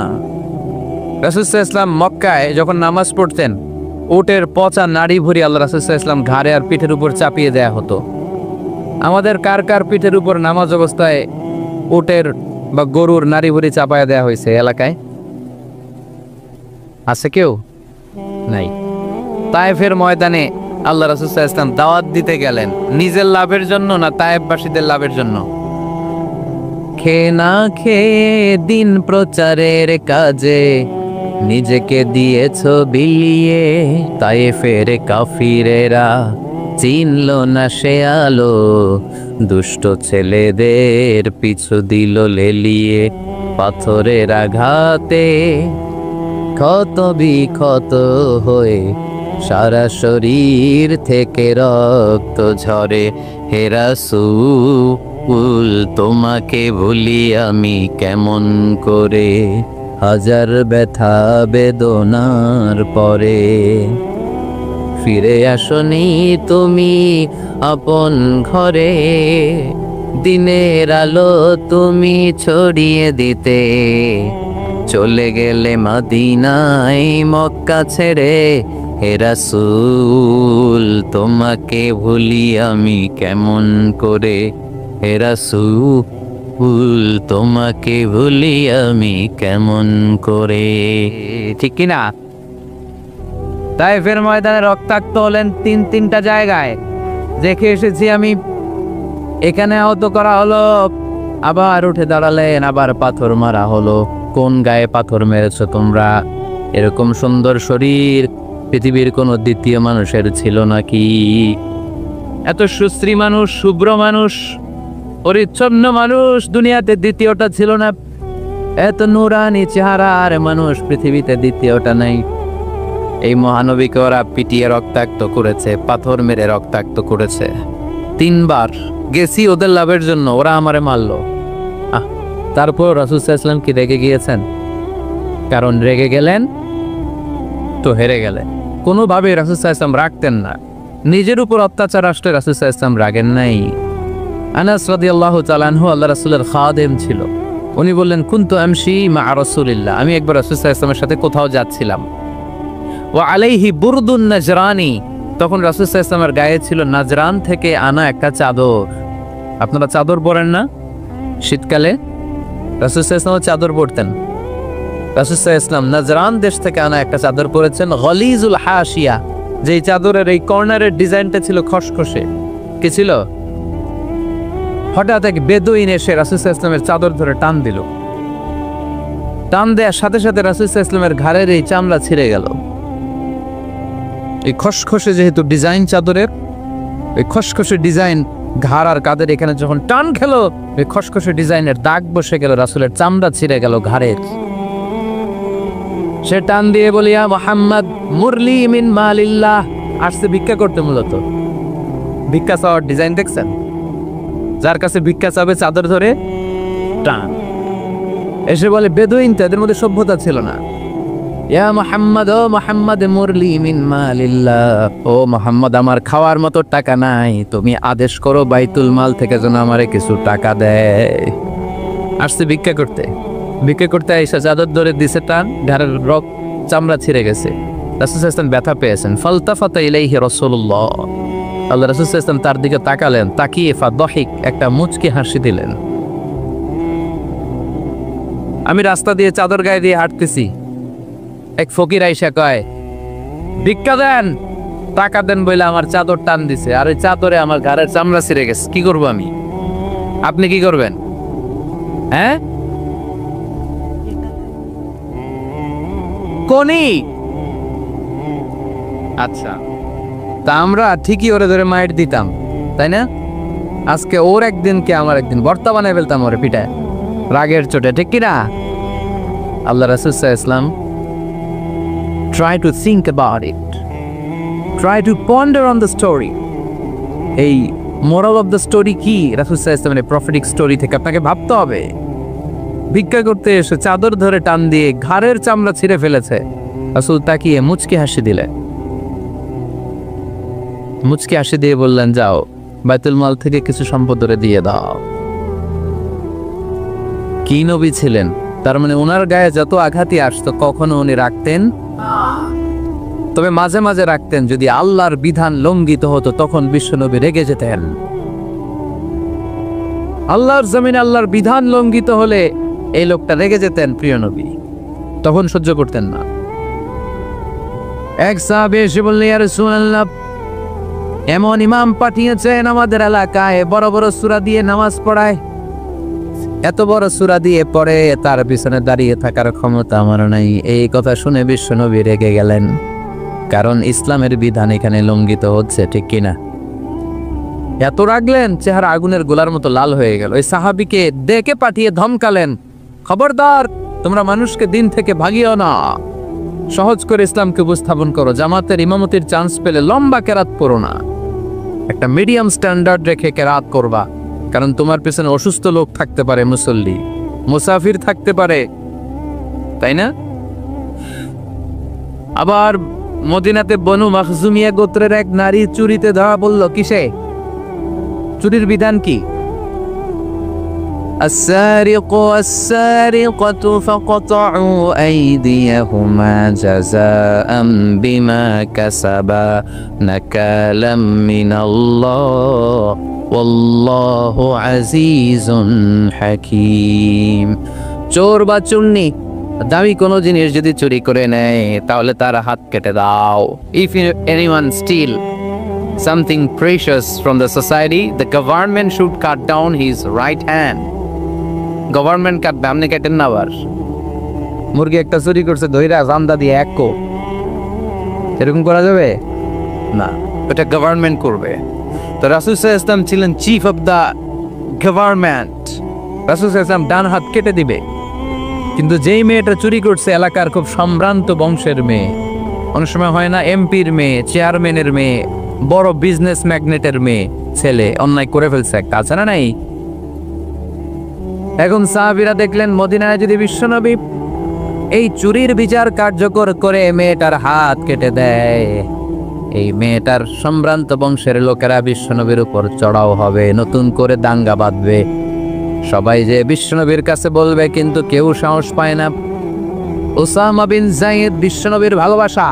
রাসূল সাল্লাল্লাহু আলাইহি ওয়াসাল্লাম মক্কায় যখন নামাজ পড়তেন, উটের পচা নাড়ি ভুঁড়ি আল্লাহ রাসূল সাল্লাল্লাহু আলাইহি ওয়াসাল্লাম ঘাড়ে আর পিঠের উপর চাপিয়ে দেয়া হতো। আমাদের কার কার পিঠের উপর নামাজ অবস্থায় উটের বা গরুর নাড়ি ভুঁড়ি চাপায়া দেয়া হয়েছে এলাকায়? আছে কেউ? নাই। তায়েফের ময়দানে আল্লাহ রাসূল সাল্লাল্লাহু আলাইহি ওয়াসাল্লাম দাওয়াত দিতে গেলেন, নিজের লাভের জন্য না তায়েফবাসীদের লাভের জন্য? খেয়ে না খেয়ে দিন প্রচারের কাজে নিজেকে দিয়েছ বিলিয়ে, তায়েফের কাফিরেরা চিনল না সে আলো, দুষ্ট ছেলেদের পিছু দিল লেলিয়ে, পাথরের আঘাতে ক্ষত বিক্ষত হয়ে সারা শরীর থেকে রক্ত ঝরে। হে রাসূল তোমাকে ভুলি আমি কেমন করে, হাজার ব্যথা বেদনার পরে। ফিরে আসনি তুমি আপন ঘরে, দিনের আলো তুমি ছড়িয়ে দিতে, চলে গেলে মদিনায় মক্কা ছেড়ে। হে রাসূল তোমাকে ভুলি আমি কেমন করে, হে রাসূল তোমাকে ভুলি আমি কেমন করে। ঠিক কিনা? তায়েফের ময়দানে রক্তাক্ত হলেন 3টা জায়গায়, দেখে এসেছি আমি। এখানে আহত করা হলো, আবার উঠে দাঁড়ালেন, আবার পাথর মারা হলো। কোন গায়ে পাথর মেরেছো তোমরা? এরকম সুন্দর শরীর পৃথিবীর কোনো দ্বিতীয় মানুষের ছিল নাকি? এত সুশ্রী মানুষ, শুভ্র মানুষ, পরিচ্ছন্ন মানুষ দুনিয়াতে দ্বিতীয়টা ছিল না। এত নুরানি চেহারার মানুষ পৃথিবীতে দ্বিতীয়টা নাই। এই মহানবীকে ওরা পিটিয়ে রক্তাক্ত করেছে, পাথর মেরে রক্তাক্ত করেছে। 3 বার গেছি ওদের লাভের জন্য, ওরা আমারে মারলো। তারপর রাসূল সাল্লাল্লাহু আলাইহি ওয়াসাল্লাম কি রেগে গিয়েছেন? কারণ রেগে গেলেন তো হেরে গেলেন। কোনোভাবে রাসূল সাল্লাল্লাহু আলাইহি ওয়াসাল্লাম রাখতেন না। নিজের উপর অত্যাচার আসলে রাসূল সাল্লাল্লাহু আলাইহি ওয়াসাল্লাম রাগেন নাই। আনাস রাদিয়াল্লাহু তাআলা আনহু আল্লাহ রাসূলের খাদেম ছিল। উনি বললেন, কুনতু আমশি মা রাসূলিল্লাহ, আমি একবার রাসূল সাল্লাল্লাহু আলাইহি ওয়াসাল্লামের সাথে কোথাও যাচ্ছিলাম। ওয়া আলাইহি বুরদুন নাজরানি, তখন রাসূল সাল্লাল্লাহু আলাইহি ওয়াসাল্লামের গায়ে ছিল নাজরান থেকে আনা একটা চাদর। আপনারা চাদর পরেন না শীতকালে? রাসূল সাল্লাল্লাহু আলাইহি ওয়াসাল্লাম চাদর পরতেন। রাসূল সাল্লাল্লাহু আলাইহি ওয়াসাল্লাম নাজরান দেশ থেকে আনা একটা চাদর পরেছেন, গলিজুল হাশিয়া, যেই চাদরের এই কর্নারের ডিজাইনটা ছিল খসখসে। কি ছিল? হঠাৎ এক বেদুইন এসে রাসূল সাল্লাল্লাহু আলাইহি ওয়াসাল্লামের চাদর ধরে টান দিল। টান দেওয়ার সাথে সাথে রাসূল সাল্লাল্লাহু আলাইহি ওয়াসাল্লামের ঘাড়ের এই চামড়া ছিঁড়ে গেল। এই খসখসে যেহেতু ডিজাইন চাদরের, এই খসখসে ডিজাইন ঘাড় আর কাঁধের এখানে যখন টান খেলো, এই খসখসে ডিজাইনের দাগ বসে গেল, রাসূলের চামড়া ছিঁড়ে গেল ঘাড়ের। সে টান দিয়ে বলিয়া মুহাম্মদ মুরলি মিন মালিল্লাহ, আসছে ভিক্ষা করতে। মূলত ভিক্ষা চাওয়ার ডিজাইন দেখছেন? যার কাছে ভিক্ষা চাবে চাদর ধরে টান, এসে বলে বেদুইন, তাদের মধ্যে সভ্যতা ছিল না। ইয়া মুহাম্মদ, ও মুহাম্মদ মুরলি মিন মালিল্লাহ, ও মুহাম্মদ আমার খাওয়ার মতো টাকা নাই, তুমি আদেশ করো বাইতুল মাল থেকে যেন আমারে কিছু টাকা দেয়। আসছে ভিক্ষা করতে, ভিক্ষা করতে আইসা চাদর ধরে দিছে টান, ঘাড়ের রক চামড়া ছিঁড়ে গেছে। রাসূল সাল্লাল্লাহু আলাইহি ওয়াসাল্লাম ব্যথা পেয়েছেন। ফালতাফাতা ইলাইহি রাসূলুল্লাহ, আল্লাহ রাসূল সাল্লাল্লাহু আলাইহি ওয়াসাল্লাম তার দিকে তাকালেন, তাকিয়ে ফাদহিক একটা মুচকি হাসি দিলেন। আমি রাস্তা দিয়ে চাদর গায়ে দিয়ে হাঁটতেছি, এক ফকির আইসা কয় ভিক্ষা দেন, টাকা দেন বলে আমার চাদর টান দিছে, আর ওই চাদরে আমার ঘাড়ের চামড়া ছিঁড়ে গেছে, কি করবো আমি? আপনি কি করবেন? হ্যাঁ, কোনি? আচ্ছা, তা আমরা ঠিকই ওরে ধরে মাইর দিতাম, তাই না? আজকে ওর একদিন কে আমার একদিন ভর্তা বানায় ফেলতাম ওরে পিঠায়, রাগের চোটে, ঠিক কিনা? আল্লাহ রাসূল সাল্লাল্লাহু আলাইহি ওয়াসাল্লাম try to think about it, try to ponder on the story. এই moral of the story কি? রাসূল সাল্লাল্লাহু আলাইহি ওয়াসাল্লামের প্রফেটিক স্টোরি থেকে আপনাকে ভাবতে হবে। ভিক্ষা করতে এসে চাদর ধরে টান দিয়ে ঘাড়ের চামড়া ছিঁড়ে ফেলেছে, রাসূল তাকিয়ে মুচকি হাসি দিলেন। মুচকি হাসি দিয়ে বললেন, যাও বাইতুল মাল থেকে কিছু সম্পদ ধরে দিয়ে দাও। কি নবী ছিলেন, তার মানে ওনার গায়ে যত আঘাতই আসতো কখনো উনি রাখতেন, তবে মাঝে মাঝে রাখতেন যদি আল্লাহর বিধান লঙ্ঘিত হতো, তখন বিশ্বনবী রেগে যেতেন। আল্লাহর জমিনে আল্লাহর বিধান লঙ্ঘিত হলে এই লোকটা রেগে যেতেন, প্রিয় নবী তখন সহ্য করতেন না। এক সাহাবী এসে বললেন, ইয়া রাসূলুল্লাহ, এমন ইমাম পাঠিয়েছেন আমাদের এলাকায়, বড় বড় সূরা দিয়ে নামাজ পড়ায়, এত বড় সূরা দিয়ে পড়ে, তার পিছনে দাঁড়িয়ে থাকার ক্ষমতা আমার নাই। এই কথা শুনে বিশ্বনবী রেগে গেলেন, কারণ ইসলামের বিধান এখানে লঙ্ঘিত হচ্ছে, ঠিক কিনা? এত রাগলেন, চেহারা আগুনের গোলার মতো লাল হয়ে গেল। ওই সাহাবীকে ডেকে পাঠিয়ে ধমকালেন, খবরদার, তোমরা মানুষকে দিন থেকে ভাগিও না, সহজ করে ইসলামকে উপস্থাপন করো, জামাতের ইমামতির চান্স পেলে লম্বা কেরাত পড়ো না, একটা মিডিয়াম স্ট্যান্ডার্ড রেখে কেরাত করবা, কারণ তোমার পেছনে অসুস্থ লোক থাকতে পারে, মুসল্লি, মুসাফির থাকতে পারে, তাই না? আবার মদিনাতে বনু মাখজুমিয়া গোত্রের এক নারী চুরিতে ধরা পড়ল। কিসে? চুরির বিধান কি? السارق والسارقة فقطعوا أيديهما جزاء بما كسبا نكالا من الله والله عزيز حكيم। চোর বা চুন্নি দামি কোনো জিনিস যদি চুরি করে নেয় তাহলে তার হাত কেটে দাও। If anyone steal something precious from the society, the government should cut down his right hand. Government কাটবে, আপনি কেটেন না। আবার মুরগি একটা চুরি করছে, ধইরা জান্দা দিয়ে এক কো, এরকম করা যাবে না, ওটা গভর্নমেন্ট করবে। তো রাসূল সাল্লাল্লাহু আলাইহি ওয়াসাল্লাম ছিলেন চিফ অফ দা গভর্নমেন্ট, রাসূল সাল্লাল্লাহু আলাইহি ওয়াসাল্লাম ডান হাত কেটে দিবে। কিন্তু যেই মেয়েটা চুরি করছে এলাকার খুব সম্ভ্রান্ত বংশের মেয়ে, অনেক সময় হয় না এমপির মেয়ে, চেয়ারম্যানের মেয়ে, বড় বিজনেস ম্যাগনেটের মেয়ে, ছেলে অন্যায় করে ফেলছে, একটা আছে না নাই? এখন সাহাবীরা দেখলেন মদিনায় যদি বিশ্বনবী এই চুরির বিচার কার্যকর করে মেয়েটার হাত কেটে দেয়, এই মেয়েটার সম্ভ্রান্ত বংশের লোকেরা বিশ্বনবীর উপর চড়াও হবে, নতুন করে দাঙ্গা বাঁধবে, সবাই যে বিশ্বনবীর কাছে বলবে, কিন্তু কেউ সাহস পায় না। উসামা বিন যায়েদ বিশ্বনবীর ভালোবাসা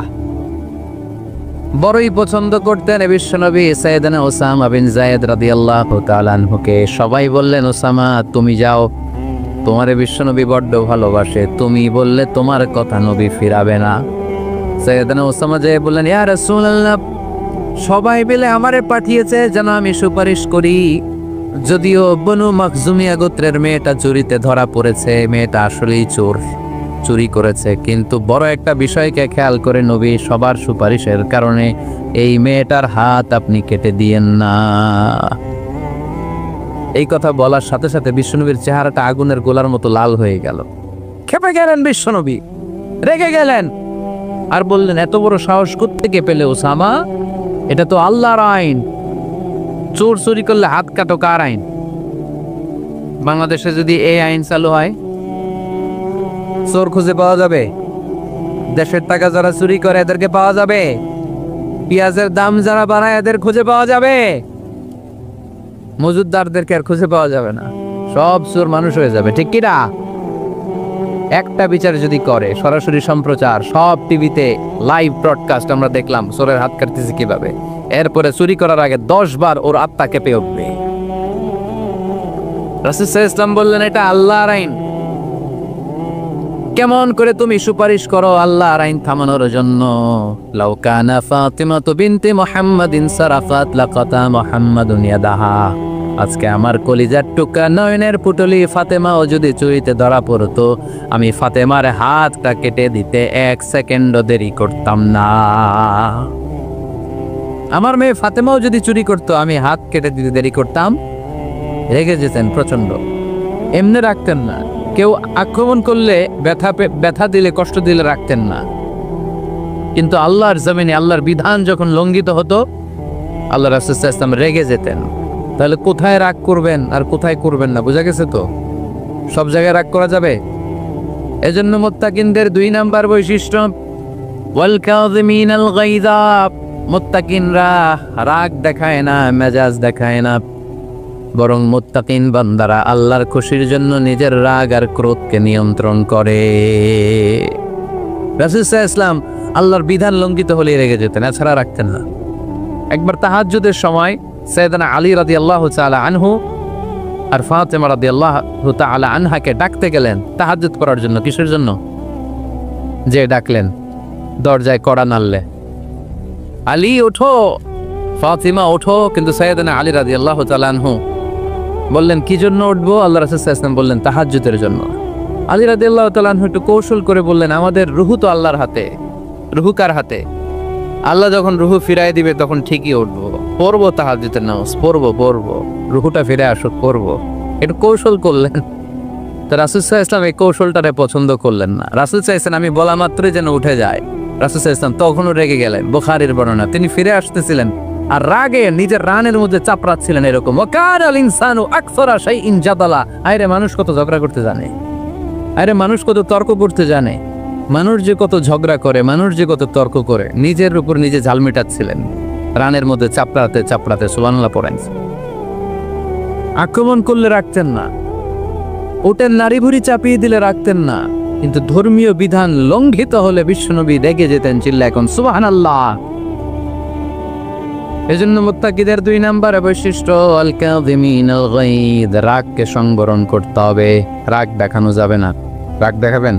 বড়ই পছন্দ করতেন বিশ্বনবী। সাইয়েদনা উসামা বিন যায়েদ রাদিয়াল্লাহু তাআলা আনহুকে সবাই বললেন, উসামা তুমি যাও, তোমারে বিশ্বনবী বড্ড ভালোবাসে, তুমি বললে তোমার কথা নবী ফিরাবে না। সাইয়েদনা উসামা যে বললেন, ইয়া রাসূলুল্লাহ, সবাই মিলে আমারে পাঠিয়েছে যেন আমি সুপারিশ করি, যদিও বনু মাখজুমিয়া গোত্রের মেয়েটা চুরিতে ধরা পড়েছে, মেয়েটা আসলেই চোর, চুরি করেছে, কিন্তু বড় একটা বিষয়কে খেয়াল করে নবী সবার সুপারিশের কারণে এই মেয়েটার হাত আপনি কেটে দিয়েন না। এই কথা বলার সাথে সাথে বিশ্বনবীর চেহারাটা আগুনের গোলার মতো লাল হয়ে গেল, ক্ষেপে গেলেন বিশ্বনবী, রেগে গেলেন, আর বললেন, এত বড় সাহস কোত্থেকে পেলে উসামা? এটা তো আল্লাহর আইন, চোর চুরি করলে হাত কাটো কার আইন? বাংলাদেশে যদি এই আইন চালু হয়, চোর খুঁজে পাওয়া যাবে? দেশের টাকা যারা চুরি করে এদেরকে পাওয়া যাবে? পেঁয়াজের দাম যারা বাড়ায় এদের খুঁজে পাওয়া যাবে? মজুদদারদেরকে আর খুঁজে পাওয়া যাবে না, সব চোর মানুষ হয়ে যাবে, ঠিক কিনা? একটা বিচার যদি করে, সরাসরি সম্প্রচার, সব টিভিতে লাইভ ব্রডকাস্ট আমরা দেখলাম চোরের হাত কাটতেছে কিভাবে, এরপরে চুরি করার আগে 10 বার ওর আত্মা কেঁপে উঠবে। রাসূল সাল্লাল্লাহু আলাইহি ওয়াসাল্লাম বললেন, এটা আল্লাহর আইন। কেমন করে তুমি সুপারিশ করো আল্লাহর আইন থামানোর জন্য? লাউ কানা ফাতিমাতু বিনতি মুহাম্মাদিন সারাফাত লাকাতা মুহাম্মাদুন ইয়াদাহা। আজকে আমার কলিজার টুকরা নয়নের পুটলি ফাতেমাও যদি চুরিতে ধরা পড়তো, আমি ফাতেমার হাতটা কেটে দিতে 1 সেকেন্ডও দেরি করতাম না। আমার মেয়ে ফাতেমাও যদি চুরি করতো, আমি হাত কেটে দিতে দেরি করতাম? রেগে যেতেন প্রচন্ড, এমনি রাখতেন না। কেউ আক্রমণ করলে ব্যথা দিলে, কষ্ট দিলে রাখতেন না। কিন্তু আল্লাহর জমিনে আল্লাহর বিধান যখন লঙ্ঘিত হতো, আল্লাহ রাসূল সাল্লাল্লাহু আলাইহি ওয়াসাল্লাম রেগে যেতেন। তাহলে কোথায় রাগ করবেন আর কোথায় করবেন না বোঝা গেছে তো? সব জায়গায় রাগ করা যাবে? এজন্য মুত্তাকিনদের 2 নাম্বার বৈশিষ্ট্য, ওয়াল কাযিমিনাল গায়যা। মুত্তাকিনরা রাগ দেখায় না, মেজাজ দেখায় না, বরং মুত্তাকিন বান্দারা আল্লাহর খুশির জন্য নিজের রাগ আর ক্রোধকে নিয়ন্ত্রণ করে। রাসূল সাল্লাল্লাহু আলাইহি ওয়াসাল্লাম আল্লাহর বিধান লঙ্ঘিত হলে রেগে যেতেন, এছাড়া রাখতেন না। একবার তাহাজ্জুদের সময় সাইয়েদনা আলী রাদিয়াল্লাহু তাআলা আনহু আর ফাতেমা রাদিয়াল্লাহু তাআলা আনহাকে ডাকতে গেলেন তাহাজ্জুদ করার জন্য। কিসের জন্য? যে ডাকলেন, দরজায় কড়া নাড়লে, আলী ওঠো, ফাতিমা ওঠো। কিন্তু সাইয়েদনা আলী রাদিয়াল্লাহু তাআলা আনহু বললেন, কি জন্য উঠবো? আল্লাহ রাসূল সাল্লাল্লাহু আলাইহি ওয়াসাল্লাম বললেন, তাহাজ্জুদের জন্য। আলী রাদিয়াল্লাহু তাআলা আনহু একটু কৌশল করে বললেন, আমাদের রুহু তো আল্লাহর হাতে। রুহু কার হাতে? আল্লাহ যখন রুহু ফিরাই দিবে তখন ঠিকই উঠবো, পড়বো তাহাজ্জুদের নামাজ, পড়বো, রুহুটা ফিরে আসুক, পড়বো। একটু কৌশল করলেন। তো রাসূল সাল্লাল্লাহু আলাইহি ওয়াসাল্লাম এই কৌশলটারে পছন্দ করলেন না। রাসূল সাল্লাল্লাহু আলাইহি ওয়াসাল্লাম আমি বলা মাত্রই যেন উঠে যায়, রাসূল সাল্লাল্লাহু আলাইহি ওয়াসাল্লাম তখনও রেগে গেলেন। বুখারীর বর্ণনা, তিনি ফিরে আসতেছিলেন আর রাগে নিজের রানের মধ্যে চাপড়াচ্ছিলেন এরকম, ওয়াকানাল ইনসানু আকসারা শাইইন জাদালা। আরে মানুষ কত ঝগড়া করতে জানে, আরে মানুষ কত তর্ক করতে জানে, মানুষ যে কত ঝগড়া করে, মানুষ যে কত তর্ক করে, নিজের উপর নিজে ঝাল মেটাচ্ছিলেন রানের মধ্যে চাপড়াতে। সুবহানাল্লাহ পড়েন। আক্রমণ করলে রাখতেন না, ওটের নারী ভুড়ি চাপিয়ে দিলে রাখতেন না, কিন্তু ধর্মীয় বিধান লঙ্ঘিত হলে বিশ্বনবী রেগে যেতেন, চিল্লা এখন সুবহানাল্লাহ। এজন্য মুত্তাকিদের 2 নাম্বার বৈশিষ্ট্য, আল কাযিমিনাল গায়দ। রাগকে সংবরণ করতে হবে, রাগ দেখানো যাবে না। রাগ দেখাবেন,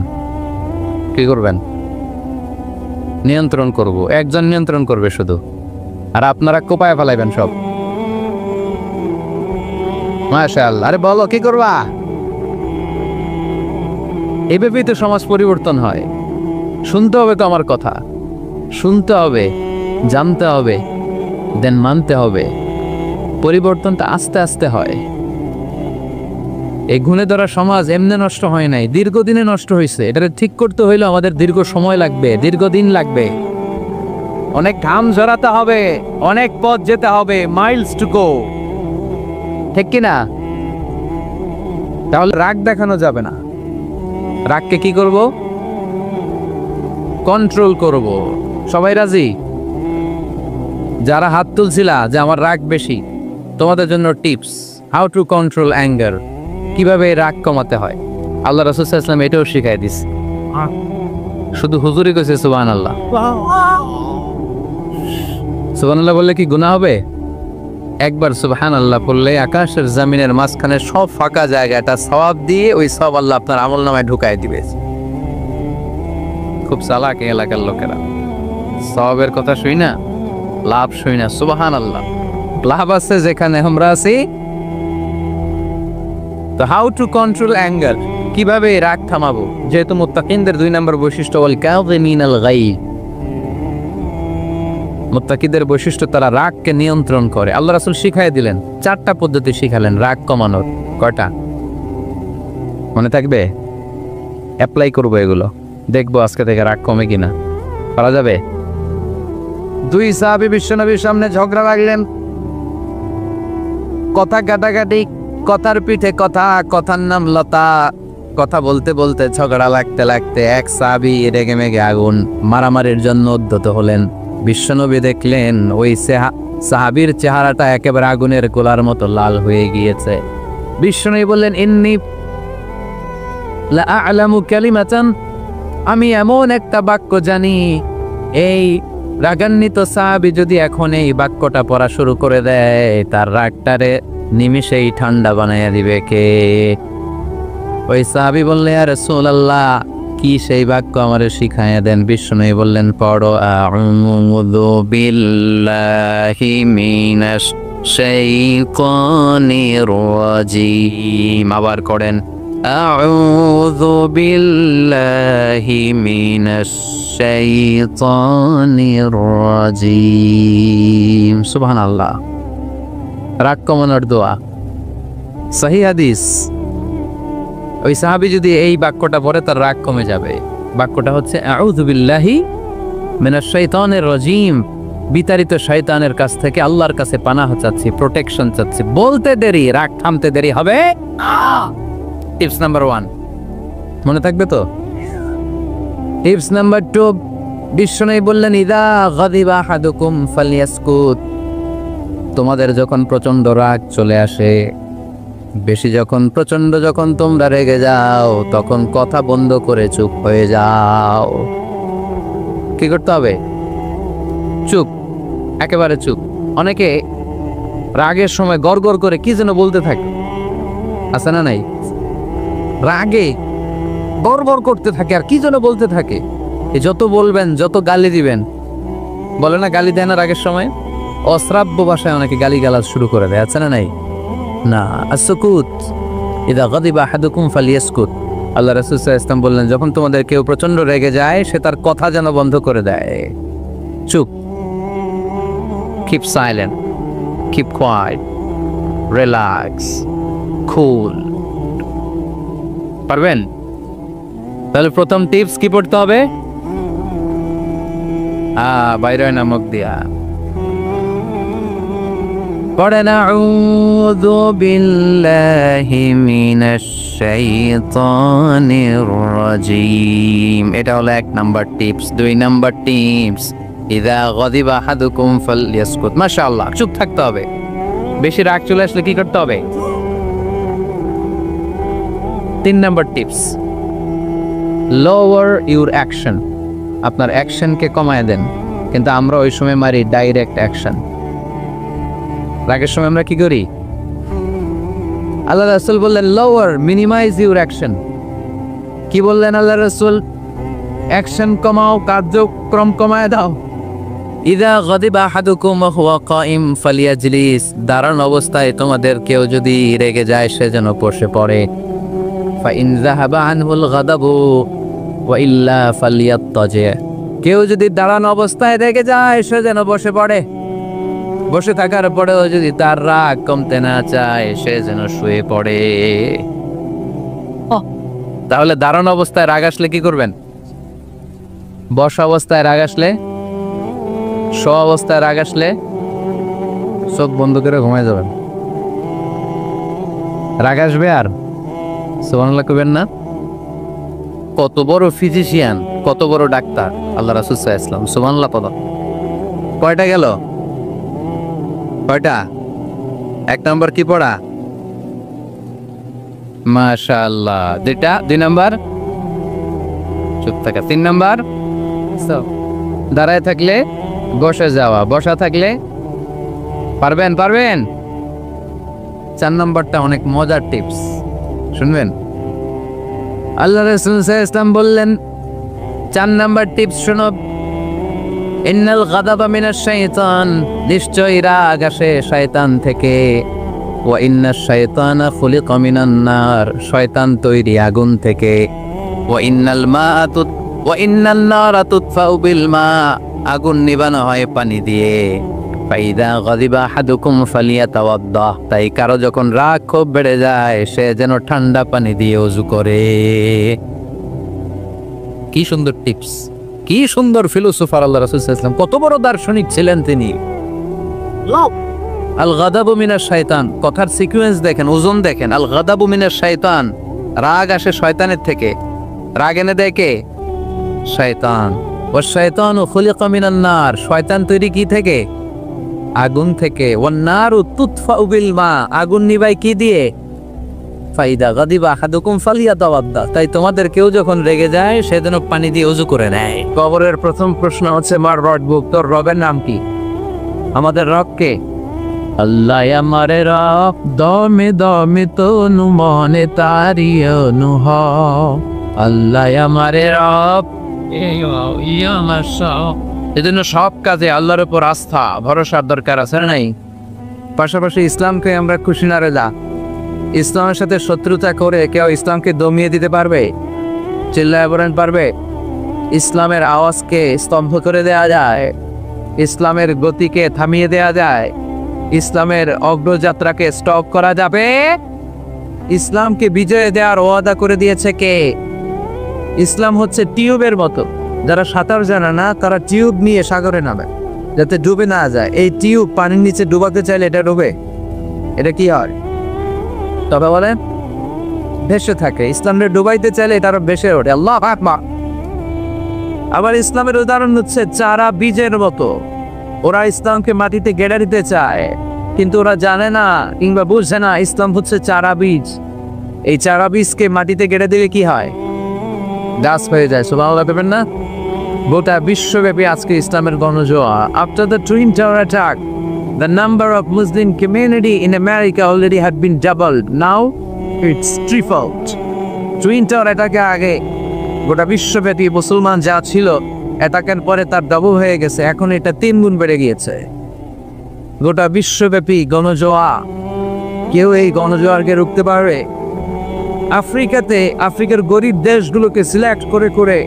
কি করবেন? নিয়ন্ত্রণ করব, একজন নিয়ন্ত্রণ করবে শুধু, আর আপনারা কোপায় ফেলাইবেন সব। মাশাআল্লাহ। আরে বলো, কি করবা? এভাবেই তো সমাজ পরিবর্তন হয়। শুনতে হবে তো আমার কথা, শুনতে হবে, জানতে হবে, দেন মানতে হবে। পরিবর্তনটা আস্তে আস্তে হয়। এই গুণে ধরা সমাজ এমনি নষ্ট হয় নাই, দীর্ঘদিনে নষ্ট হয়েছে। এটা ঠিক করতে হইলে আমাদের দীর্ঘ সময় লাগবে, দীর্ঘদিন লাগবে, অনেক ঘাম ঝরাতে হবে, অনেক পথ যেতে হবে, মাইলস টু গো, ঠিক কিনা? তাহলে রাগ দেখানো যাবে না। রাগকে কি করব? কন্ট্রোল করব। সবাই রাজি? যারা হাত তুলছিলা যে আমার রাগ বেশি, তোমাদের জন্য tips, how to control anger, কিভাবে রাগ কমাতে হয়। আল্লাহ রাসূল সাল্লাল্লাহু আলাইহি ওয়াসাল্লাম এটাও শিখাই দিছে। শুধু হুজুরই কইছে সুবহানাল্লাহ। সুবহানাল্লাহ বললে কি গুনাহ হবে? একবার সুবহানাল্লাহ বললে আকাশের জমিনের মাঝখানে সব ফাঁকা জায়গাটা সওয়াব দিয়ে ওই সওয়াব আল্লাহ আপনার আমলনামায় ঢুকায় দিবে। খুব চালাক এই এলাকার লোকেরা, সওয়াবের কথা শুই না, লাভ শুই না। সুবহানাল্লাহ, লাভ আছে যেখানে আমরা আছি। তো হাউ টু কন্ট্রোল অ্যাঙ্গার, কিভাবে রাগ থামাবো? যেহেতু মুত্তাকিনদের 2 নাম্বার বৈশিষ্ট্য ওয়াল কাযিমিনাল গায়য, মুত্তাকিদের বৈশিষ্ট্য তারা রাগকে নিয়ন্ত্রণ করে। আল্লাহ রাসূল শিখাই দিলেন, 4টা পদ্ধতি শিখালেন রাগ কমানোর। কয়টা মনে থাকবে? অ্যাপ্লাই করবো এগুলো, দেখবো আজকে থেকে রাগ কমে কিনা। পারা যাবে? 2 সাহাবী বিশ্বনবীর সামনে ঝগড়া লাগলেন। কথা কাটাকাটি, কথার পিঠে কথা, কথার নাম লতা। কথা বলতে বলতে ঝগড়া লাগতে লাগতে এক সাহাবী রেগে মেগে আগুন, মারামারির জন্য উদ্যত হলেন। বিশ্বনবী দেখলেন ওই সাহাবীর চেহারাটা একেবারে আগুনের গোলার মতো লাল হয়ে গিয়েছে। বিশ্বনবী বললেন, ইন্নী লা আ'লামু কালিমাতান, আমি এমন একটা বাক্য জানি, এই রাগান্বিত সাহাবী যদি এখন এই বাক্যটা পড়া শুরু করে দেয়, তার রাগটারে নিমিষেই ঠান্ডা বানাইয়া দিবে কে? ওই সাহাবী বললে, ইয়া রাসূলুল্লাহ, কি সেই বাক্য আমারে শিখাইয়া দেন। বিষ্ণু বললেন, পড়ো, আউযু বিল্লাহি মিনাশ শাইতানির রাজীম। আবার করেন, আউযু বিল্লাহি মিনাশ শাইতানির রাজীম। সুবহানাল্লাহ। রাগ কমানোর দোয়া, সহিহ হাদিস। ওই সাহাবী যদি এই বাক্যটা পড়ে তার রাগ কমে যাবে। বাক্যটা হচ্ছে আউযু বিল্লাহি মিনাশ শাইতানির রাজীম, বিতাড়িত শয়তানের কাছ থেকে আল্লাহর কাছে পানাহ চাচ্ছি, প্রোটেকশন চাচ্ছি। বলতে দেরি, রাগ থামতে দেরি হবে। টিপস নাম্বার 1 মনে থাকবে তো? টিপস নাম্বার 2, বিশ্বনবী বললেন, ইযা গাদিবা আহাদুকুম ফালইয়াসকুত। তোমাদের যখন প্রচন্ড রাগ চলে আসে, বেশি যখন প্রচন্ড যখন তোমরা রেগে যাও, তখন কথা বন্ধ করে চুপ হয়ে যাও। কি করতে হবে? চুপ, একেবারে চুপ। অনেকে রাগের সময় গড়গড় করে কি যেন বলতে থাকে, আছে না নাই? রাগে গড়গড় করতে থাকে আর কি যেন বলতে থাকে। যত বলবেন, যত গালি দিবেন, বলে না গালি দেয় না রাগের সময়, অশ্রাব্য ভাষায় অনেকে গালি গালাজ শুরু করে দেয়, আছে না নাই? না, আসকুত, ইদা গাদিবা আহাদুকুম ফালিয়াসকুত। আল্লাহ রাসূল সাল্লাল্লাহু আলাইহি ওয়াসাল্লাম বললেন, যখন তোমাদের কেউ প্রচন্ড রেগে যায়, সে তার কথা যেন বন্ধ করে দেয়। চুপ, keep silent, keep quiet, relax, cool. পারবেন? তাহলে প্রথম টিপস কি পড়তে হবে? বাইরে নামক দিয়া পড়েন, আউযু বিল্লাহি মিনাশ শাইতানির রাজীম। এটা হলো 1 নাম্বার টিপস। 2 নাম্বার টিপস, ইযা গাদিবা আহাদুকুম ফালইয়াসকুত। মাশাআল্লাহ, চুপ থাকতে হবে। বেশি রাগ চলে আসলে কি করতে হবে? 3 number tips, lower your action. আপনার অ্যাকশনকে কমায় দেন। কিন্তু আমরা ওই সময় মারি ডাইরেক্ট অ্যাকশন। রাগের সময় আমরা কি করি? আল্লাহ রাসূল বললেন, লোয়ার, মিনিমাইজ ইউর অ্যাকশন। কি বললেন আল্লাহ রাসূল? অ্যাকশন কমাও, কার্যক্রম কমায় দাও। ইযা গাদিবা আহাদুকুম ওয়া হুয়া কাইম ফালিয়াজলিস। দাঁড়ানো অবস্থায় তোমাদের কেউ যদি রেগে যায়, সে যেন বসে পড়ে। ফাইন যাহাবা আনহুল গাদাবু ওয়া ইল্লা ফালিয়াত্তাজি। কেউ যদি দাঁড়ানো অবস্থায় রেগে যায়, সে যেন বসে পড়ে। বসে থাকার পরেও যদি তার রাগ কমতে না চায়, সে যেন শুয়ে পড়ে। তাহলে দাঁড়ানো অবস্থায় রাগ আসলে কি করবেন? বসা অবস্থায় রাগ আসলে, শোয়া অবস্থায় রাগ আসলে চোখ বন্ধ করে ঘুমায় যাবেন। রাগ আসবে আর সুবহানাল্লাহ কইবেন না? কত বড় ফিজিশিয়ান, কত বড় ডাক্তার আল্লাহ রাসূল সাল্লাল্লাহু আলাইহি ওয়াসাল্লাম। সুবহানাল্লাহ পড়ো। কয়টা গেল? কয়টা? 1 নাম্বার কি পড়া? মাশাআল্লাহ। 2 নাম্বার চুপ থাকা। 3 নাম্বার দাঁড়ায় থাকলে বসে যাওয়া, বসা থাকলে পারবেন? 4 নাম্বারটা অনেক মজার টিপস, শুনবেন? আল্লাহ রাসূল সাল্লাল্লাহু আলাইহি ওয়াসাল্লাম বললেন, 4 নাম্বার টিপস শোনো, ইন্নাল গাদাবা মিনাশ শাইতান। নিশ্চয়ই রাগ আসে শয়তান থেকে। ওয়া ইন্নাশ শাইতানা খুলিকা মিনান নার। শয়তান তৈরি আগুন থেকে। ওয়া ইন্নান নারা তুতফাউ বিল মা। আগুন নিবানো হয় পানি দিয়ে। ফাইদা গাদিবা আহাদুকুম ফালিয়াতাওয়াদ্দা। তাই কারো যখন রাগ খুব বেড়ে যায়, সে যেন ঠান্ডা পানি দিয়ে ওযু করে। কি সুন্দর টিপস, কি সুন্দর ফিলোসোফার আল্লাহ রাসূল সাল্লাল্লাহু আলাইহি ওয়াসাল্লাম। কত বড় দার্শনিক ছিলেন তিনি। আল গাদাবু মিনাশ শাইতান, কথার সিকোয়েন্স দেখেন, ওজন দেখেন। আল গাদাবু মিনাশ শাইতান, রাগ আসে শয়তানের থেকে। রাগ এনে দেয় কে? শয়তান। ওয়াশ শাইতানু খুলিকা মিনান নার, শয়তান তৈরি কি থেকে? আগুন থেকে। ওয়ান নারু তুতফাউ বিল মা, আগুন নিভাই কি দিয়ে? ফাইদা গাদিবা আহাদুকুম ফালিয়াতাওয়াদ্দা, তাই তোমাদের কেউ যখন রেগে যায় সে যেন পানি দিয়ে ওযু করে নেয়। কবরের প্রথম প্রশ্ন হচ্ছে মার রব, তোর রবের নাম কি? আমাদের রব কে? আল্লাহ আমারে রব, দমে দমে তনু মনে তারি অনুহ। আল্লাহ আমারে রব, এজন্য সব কাজে আল্লাহর উপর আস্থা ভরসার দরকার আছে না নাই? পাশাপাশি ইসলামকে আমরা খুশি না রেজা, ইসলামের সাথে শত্রুতা করে কেউ ইসলামকে দমিয়ে দিতে পারবে? চিল্লায় বলেন পারবে? ইসলামের আওয়াজকে স্তম্ভ করে দেয়া যায়, ইসলামের গতিকে থামিয়ে দেয়া যায়, ইসলামের অগ্রযাত্রাকে স্টপ করা যাবে? ইসলামকে বিজয় দেওয়ার ওয়াদা করে দিয়েছে কে? ইসলাম হচ্ছে টিউবের মতো, যারা সাঁতার জানে না তারা টিউব নিয়ে সাগরে নামে যাতে ডুবে না যায়। এই টিউব পানির নিচে ডুবাতে চাইলে এটা ডুবে? এটা কি হয়? তবে বলেন ভেসে থাকে। ইসলামকে ডুবাইতে চাইলে এটা আরো ভেসে ওঠে। আল্লাহু আকবার। আবার ইসলামের উদাহরণ হচ্ছে চারা বীজের মতো, ওরা ইসলামকে মাটিতে গেড়ে দিতে চায় কিন্তু ওরা জানে না কিংবা বুঝছে না ইসলাম হচ্ছে চারা বীজ। এই চারা বীজকে মাটিতে গেড়ে দিলে কি হয়? গাছ হয়ে যায়। সুবহানাল্লাহ দেবেন না? গোটা বিশ্বব্যাপী আজকে ইসলামের গণজোয়ার। After the twin tower attack, the number of Muslim community in America already had been doubled. Now it's tripled. Twin tower অ্যাটাকের আগে গোটা বিশ্বব্যাপী মুসলমান যা ছিল, অ্যাটাকের পরে তার ডাবল হয়ে গেছে, এখন এটা 3 গুণ বেড়ে গিয়েছে। গোটা বিশ্বব্যাপী গণজোয়ার, কেউ এই গণজোয়ারকে রুখতে পারবে? আফ্রিকাতে আফ্রিকার গরিব দেশগুলোকে সিলেক্ট করে করে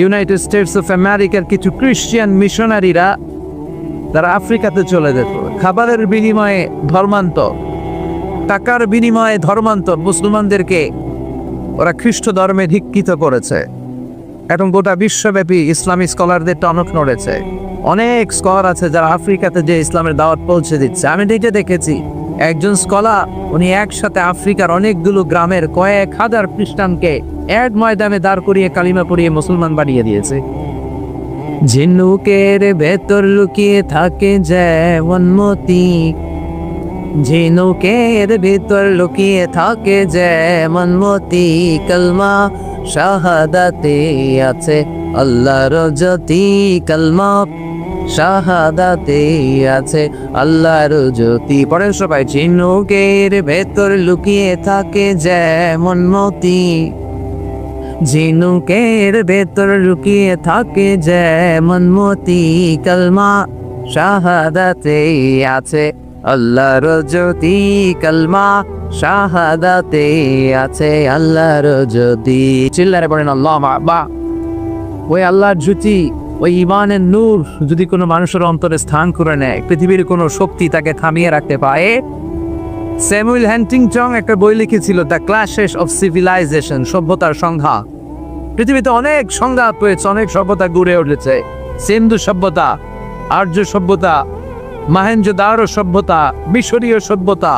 ইউনাইটেড স্টেটস অফ আমেরিকার কিছু খ্রিস্টান মিশনারিরা তারা আফ্রিকাতে চলে যেত। খাবারের বিনিময়ে ধর্মান্তর, টাকার বিনিময়ে ধর্মান্তর, মুসলমানদেরকে ওরা খ্রিস্ট ধর্মে দীক্ষিত করেছে। এখন গোটা বিশ্বব্যাপী ইসলামী স্কলারদের টনক নড়েছে। অনেক স্কলার আছে যারা আফ্রিকাতে যে ইসলামের দাওয়াত পৌঁছে দিচ্ছে। আমি এটা দেখেছি, একজন স্কলার উনি একসাথে আফ্রিকার অনেকগুলো গ্রামের কয়েক হাজার খ্রিস্টানকে এক ময়দানে দাঁড় করিয়ে কালিমা পড়িয়ে মুসলমান বানিয়ে দিয়েছে। ঝিনুকের ভেতর লুকিয়ে থাকে যেমন মতি, ঝিনুকের ভেতর লুকিয়ে থাকে যেমন মতি, কালমা শাহাদাতে আছে আল্লাহর জ্যোতি, কালমা শাহাদাতে আছে আল্লাহর জ্যোতি। পড়েন সবাই। ঝিনুকের ভেতর লুকিয়ে থাকে যেমন মতি, ঝিনুকের ভেতর লুকিয়ে থাকে যেমন মতি, কালমা শাহাদাতে আছে আল্লাহর জ্যোতি, কালমা শাহাদাতে আছে আল্লাহর জ্যোতি। চিল্লারে পড়েন আল্লাহু আকবার। ওই আল্লাহর জ্যোতি, ওই ঈমানের নূর যদি কোনো মানুষের অন্তরে স্থান করে নেয়, পৃথিবীর কোনো শক্তি তাকে থামিয়ে রাখতে পারে? স্যামুয়েল হ্যান্টিংটন একটা বই লিখেছিল, দ্য ক্ল্যাশেস অফ সিভিলাইজেশন, সভ্যতার সংঘাত। পৃথিবীতে অনেক সংঘাত হয়েছে, অনেক সভ্যতা গড়ে উঠেছে। সিন্ধু সভ্যতা, আর্য সভ্যতা, মহেঞ্জোদারো সভ্যতা, মিশরীয় সভ্যতা,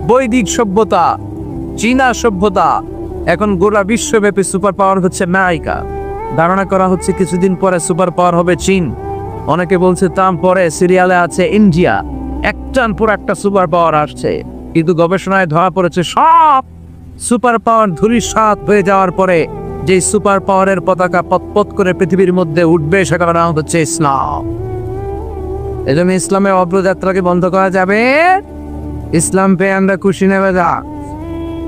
বৈদিক সভ্যতা, চীনা সভ্যতা। এখন গোটা বিশ্বব্যাপী সুপার পাওয়ার হচ্ছে আমেরিকা। ধারণা করা হচ্ছে কিছুদিন পরে সুপার পাওয়ার হবে চীন। অনেকে বলছে তারপরে সিরিয়ালে আছে ইন্ডিয়া। একটার পর একটা সুপার পাওয়ার আসছে, কিন্তু গবেষণায় ধরা পড়েছে সব সুপার পাওয়ার ধূলিসাৎ হয়ে যাওয়ার পরে যে সুপার পাওয়ারের পতাকা পতপত করে পৃথিবীর মধ্যে উঠবে সেটার নাম হচ্ছে ইসলাম। এজন্য ইসলামের অগ্রযাত্রাকে বন্ধ করা যাবে? ইসলাম পেয়ে আমরা খুশি নেবে দা,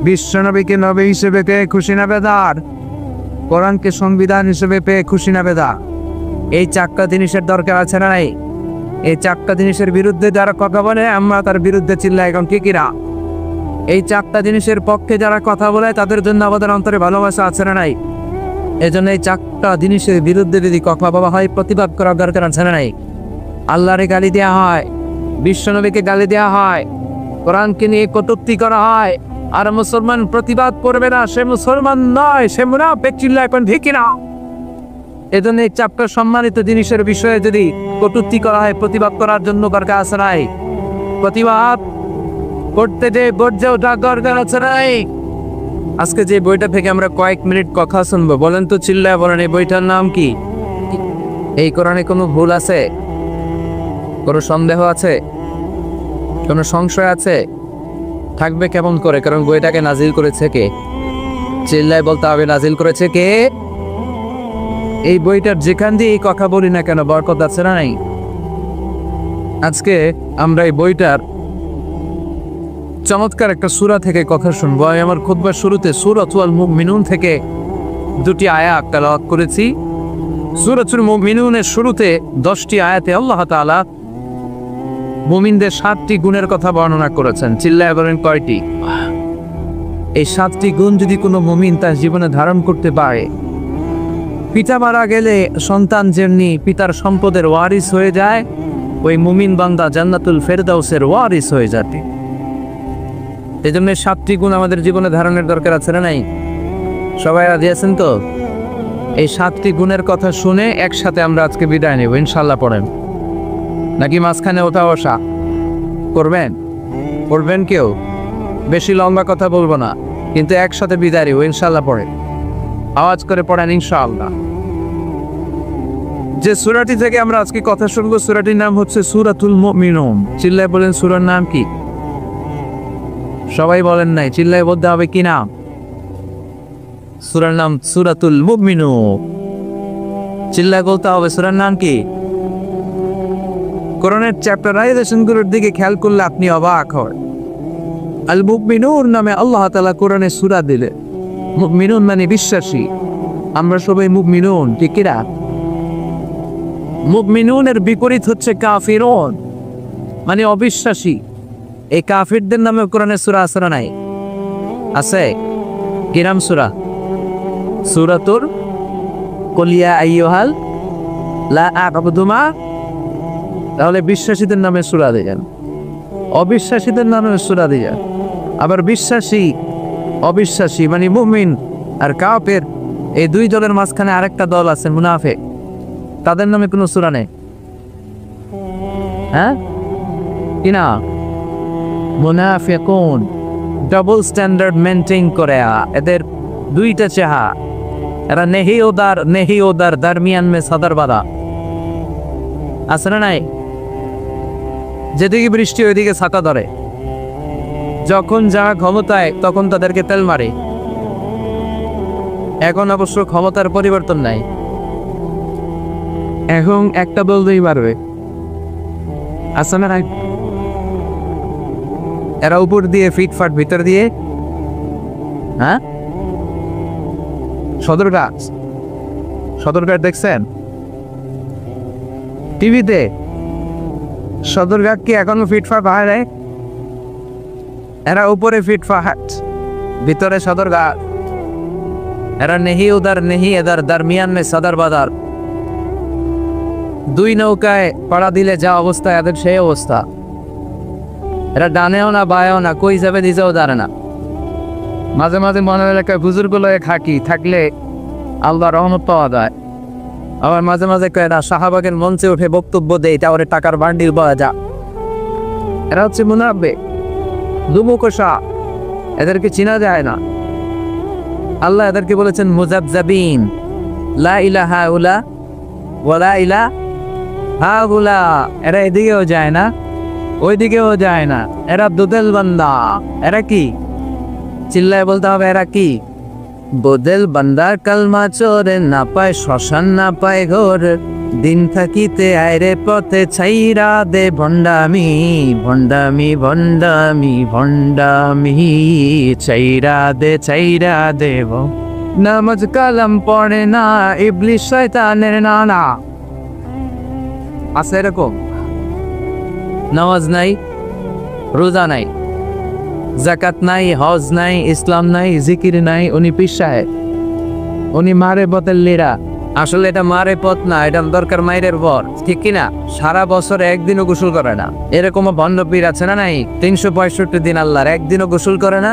বিশ্বনবীকে নবী হিসেবে পেয়ে খুশি নেবে দার, কোরআনকে সংবিধান হিসেবে পেয়ে খুশি নেবে দা। এই 4টা জিনিসের দরকার আছে না নাই? এই 4টা জিনিসের বিরুদ্ধে যারা কথা বলে আমরা তার বিরুদ্ধে চিল্লাই, এখন কি কিনা? এই 4টা জিনিসের পক্ষে যারা কথা বলে তাদের জন্য আমাদের অন্তরে ভালোবাসা আছে না নাই? এজন্য এই 4টা জিনিসের বিরুদ্ধে যদি কথা বলা হয়, প্রতিবাদ করার দরকার আছে না নাই? আল্লাহরে গালি দেওয়া হয়, বিশ্বনবীকে গালি দেওয়া হয়, কোরআনকে নিয়ে কটূক্তি করা হয়, আর মুসলমান প্রতিবাদ করবে না, সে মুসলমান নয়, সে মুনাফিক। চিল্লায় এখন ঠিক কিনা? এজন্য এই চ্যাপ্টার সম্মানিত জিনিসের বিষয়ে যদি কটূক্তি করা হয়, প্রতিবাদ করার জন্য দরকার আছে নাই? প্রতিবাদ করতে যে গর্জে ওঠা দরকার আছে নাই? আজকে যে বইটা থেকে আমরা কয়েক মিনিট কথা শুনবো, বলেন তো, চিল্লায় বলেন, এই বইটার নাম কি? এই কোরআনে কোনো ভুল আছে? কোনো সন্দেহ আছে? কোনো সংশয় আছে? থাকবে কেমন করে? কারণ বইটাকে নাজিল করেছে কে? চিল্লায় বলতে হবে, নাজিল করেছে কে? এই বইটার যেখান দিয়ে এই কথা বলি না কেন, বরকত আছে না নাই? আজকে আমরা এই বইটার চমৎকার একটা সূরা থেকে কথা শুনবো। আমি আমার খুতবার শুরুতে সূরাতুল মুমিনুন থেকে দুটি আয়াত তেলাওয়াত করেছি। সূরাতুল মুমিনুনের শুরুতে 10টি আয়াতে আল্লাহ তাআলা মুমিনদের 7টি গুণের কথা বর্ণনা করেছেন। চিল্লায় বলেন কয়টি? এই 7টি গুণ যদি কোনো মুমিন তার জীবনে ধারণ করতে পারে, পিতা মারা গেলে সন্তান যেমনি পিতার সম্পদের ওয়ারিস হয়ে যায়, ওই মুমিন বান্দা জান্নাতুল ফেরদাউসের ওয়ারিস হয়ে যাবে। এই জন্য 7টি গুণ আমাদের জীবনে ধারণের দরকার আছে না নাই? সবাই রাজি আছেন তো? এই 7টি গুণের কথা শুনে একসাথে আমরা আজকে বিদায় নেব, ইনশাল্লাহ। পড়েন নাকি মাঝখানে ওঠা বসা করবেন? পড়বেন কেউ? বেশি লম্বা কথা বলবো না, কিন্তু একসাথে বিদায় নেব, ইনশাল্লাহ। পড়েন, আওয়াজ করে পড়েন, ইনশাআল্লাহ। যে সূরাটি থেকে আমরা আজকে কথা শুনবো, সূরাটির নাম হচ্ছে সূরাতুল মুমিনুন। চিল্লায় বলেন, সূরার নাম কি? সবাই বলেন নাই, চিল্লায় বলতে হবে কি নাম? সূরার নাম সূরাতুল মুমিনুন। চিল্লায় বলতে হবে সূরার নাম কি? কোরআনের চ্যাপ্টারাইজেশনগুলোর দিকে খেয়াল করলে আপনি অবাক হন। আল মুমিনুন নামে আল্লাহ তাআলা কোরআনে সূরা দিলে। মুমিনুন মানে বিশ্বাসী। আমরা সবাই মুমিনুন, ঠিক কি না? মুমিনুনের বিপরীত হচ্ছে কাফিরুন, মানে অবিশ্বাসী। এই কাফিরদের নামে কোরআনে সূরা আছে না নাই? আছে। কি নাম সূরা? সূরাতুল কুল ইয়া আইয়ুহাল লা আ'বুদু মা। তাহলে বিশ্বাসীদের নামে সূরা দিলেন, অবিশ্বাসীদের নামে সূরা দিলেন। আবার বিশ্বাসী অবিশ্বাসী মানে মুমিন আর কাফের, এই দুই দলের মাঝখানে আরেকটা দল আছে, মুনাফিক। তাদের নামে কোনো সূরা নেই। হ্যাঁ কি না? মুনাফিকুন ডাবল স্ট্যান্ডার্ড মেনটেইন করে, এদের দুইটা চেহারা। এরা নেহি ওদার দরমিয়ান মে সদর বাদা আছে না নাই? যেদিকে বৃষ্টি ওইদিকে ছাতা ধরে, যখন যারা ক্ষমতায় তখন তাদেরকে তেল মারে। এখন অবশ্য ক্ষমতার পরিবর্তন নাই, এখন একটা বলতেই পারবে, আছে না নাই? এরা উপর দিয়ে ফিটফাট, ভিতর দিয়ে হ্যাঁ। সদরঘাট দেখছেন টিভিতে? সদরঘাট কি এখনো ফিটফাট হয় নাই? এরা উপরে ফিটফাট, ভিতরে সদরঘাট। এরা নেহি উদার নেহি এদার, দরমিয়ান মে সদর বাজার। দুই নৌকায় পাড়া দিলে যা অবস্থা, এদের সেই অবস্থা। এরা ডানেও না বায়েও না, কই যাবে নিজেও জানে না। মাঝে মাঝে মনের এলাকায় বুজুর্গ লয়ে থাকলে আল্লাহ রহমত পাওয়া যায়। আবার মাঝে মাঝে কয় না, শাহবাগের মঞ্চে উঠে বক্তব্য দেয়, তাহলে টাকার বান্ডিল পাওয়া যা। এরা হচ্ছে মুনাফিক, দুমুখোশা। এদেরকে চিনা যায় না। আল্লাহ এদেরকে বলেছেন মুযাবযাবিন, লা ইলাহা উলা ওয়ালা ইলাহা উলা। এরা এদিকেও যায় না, ওইদিকেও যায় না। এরা দুদেল বান্দা। এরা কি? চিল্লায় বলতে হবে, এরা কি? বদেল বান্দা কালমা চোরে, না পায় শ্মশান না পায় ঘর। দিন থাকিতে আয়রে পথে ছাইরা দে ভণ্ডামি, ভণ্ডামি ভণ্ডামি ভণ্ডামি। ছাইরা দে নামাজ কালাম পড়ে না, ইবলিস শয়তানের নানা। আছে এরকম? নামাজ নাই, রোজা নাই, জাকাত নাই, হজ নাই, ইসলাম নাই, জিকির নাই। উনি পীর সাহেব, উনি মারে পথের লীরা। আসলে এটা মারে পথ না, এটা দরকার মায়ের পর, ঠিক কিনা? সারা বছর একদিনও গোসল করে না। এরকমও ভণ্ড পীর আছে না নাই? 365 দিন আল্লাহর, একদিনও গোসল করে না,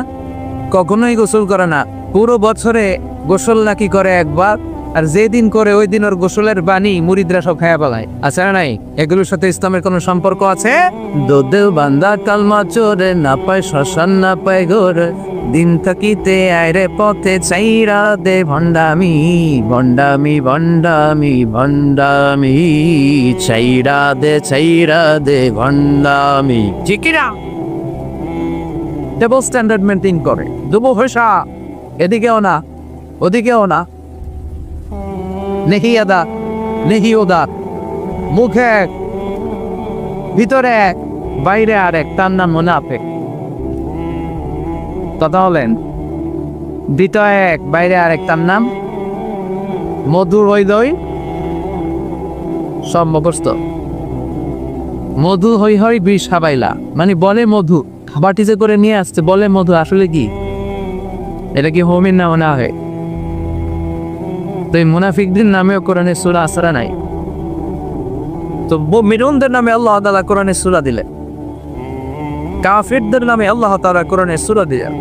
কখনোই গোসল করে না। পুরো বছরে গোসল নাকি করে একবার, আর যেদিন করে ওই দিন ওর গোসলের বাণী মুরিদরা সব খায়া পালায়। আছে না নাই? এগুলোর সাথে ইসলামের কোনো সম্পর্ক আছে? দোদেল বান্দা কালমা চোরে, না পায় শ্মশান না পায় ঘোর, দিন থাকিতে আয়রে পথে চাইরা দে ভণ্ডামি, ভণ্ডামি ভণ্ডামি ভণ্ডামি, চাইরা দে ভণ্ডামি। ঠিকিরা ডাবল স্ট্যান্ডার্ড মেনটেন করে। দুবো হসা, এদিকেও না ওদিকেও না, নেহি আদা নেহি ওদা, মুখে এক ভিতরে এক বাইরে আর এক, তার নাম মুনাফিক। কথা বলেন, ভিতরে এক বাইরে আর এক, তার নাম মধুর হই দই সব মুখস্থ। মধু হই হই বিষ হাবাইলা, মানে বলে মধু বাটিতে করে নিয়ে আসছে, বলে মধু, আসলে কি এটা কি হোমির নাম না হয়? তো এই মুনাফিকদের নামেও কোরআনে সূরা আসরা নাই। তো মুমিনদের নামে আল্লাহ তাআলা কোরআনে সূরা দিলেন, কাফিরদের নামে আল্লাহ তাআলা কোরআনে সূরা দিলেন।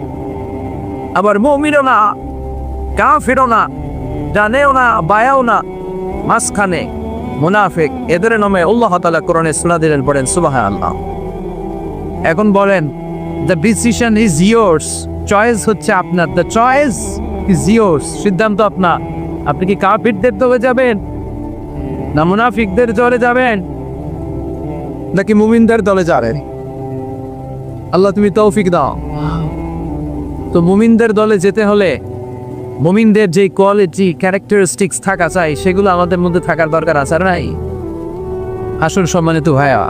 আবার মুমিনও না কাফিরও না, জানেও না বায়াও না, মাঝখানে মুনাফিক, এদের নামে আল্লাহ তাআলা কোরআনে সূরা দিলেন। পড়েন সুবহানাল্লাহ। এখন বলেন, the decision is yours, choice হচ্ছে আপনার, দ্য চয়েস ইজ ইয়োর্স, সিদ্ধান্ত আপনার। আপনি কি কাফিরদের দলে যাবেন, না মুনাফিকদের দলে যাবেন, নাকি মুমিনদের দলে যাবেন? আল্লাহ তুমি তৌফিক দাও। তো মুমিনদের দলে যেতে হলে মুমিনদের যে কোয়ালিটি ক্যারেক্টারিস্টিক্স থাকা চাই, সেগুলো আমাদের মধ্যে থাকার দরকার আছে আর নাই? আসল সম্মানিত ভাইয়া,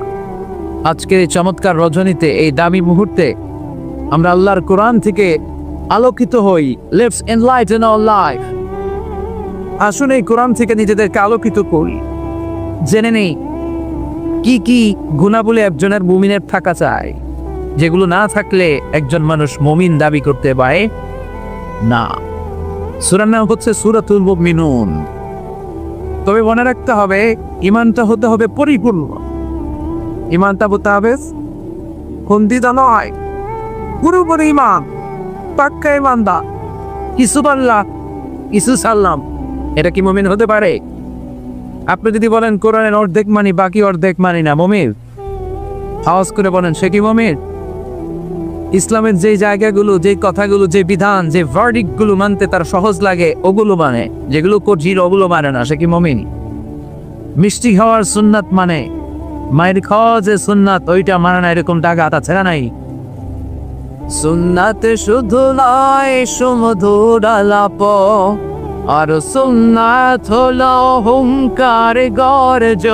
আজকের এই চমৎকার রজনীতে, এই দামি মুহূর্তে আমরা আল্লাহর কোরআন থেকে আলোকিত হই। Let's enlighten our life. আসুন এই কোরআন থেকে নিজেদেরকে আলোকিত করি, জেনে নেই কি কি গুণাবলী একজনের মুমিনের থাকা চাই, যেগুলো না থাকলে একজন মানুষ মুমিন দাবি করতে পারে না। সূরার নাম হচ্ছে সূরাতুল মুমিনুন। তবে মনে রাখতে হবে, ঈমানটা হতে হবে পরিপূর্ণ। ঈমানটা হতে হবে খন্দিত নয়, পুরোপুরি ঈমান, পাক্কা ঈমানদার। কিছু বললাম কিছু সারলাম, এটা কি মুমিন হতে পারে? আপনি যদি বলেন কোরআনের অর্ধেক মানি, বাকি অর্ধেক মানি না, মুমিন? আওয়াজ করে বলেন, সে কি মুমিন? ইসলামের যে জায়গাগুলো, যে কথাগুলো, যে বিধান, যে ভার্ডিক্ট গুলো মানতে তার সহজ লাগে ওগুলো মানে, যেগুলো কঠিন ওগুলো মানে না, সে কি মুমিন? মিষ্টি খাওয়ার সুন্নাত মানে, মায়ের খাওয়া যে সুন্নাত ওইটা মানে না, এরকম ডাকাত আছে না নাই? সুন্নাত শুধু নয় সুমধুর আলাপ, আর সুন্নাত হলো হুঙ্কার গর্জ।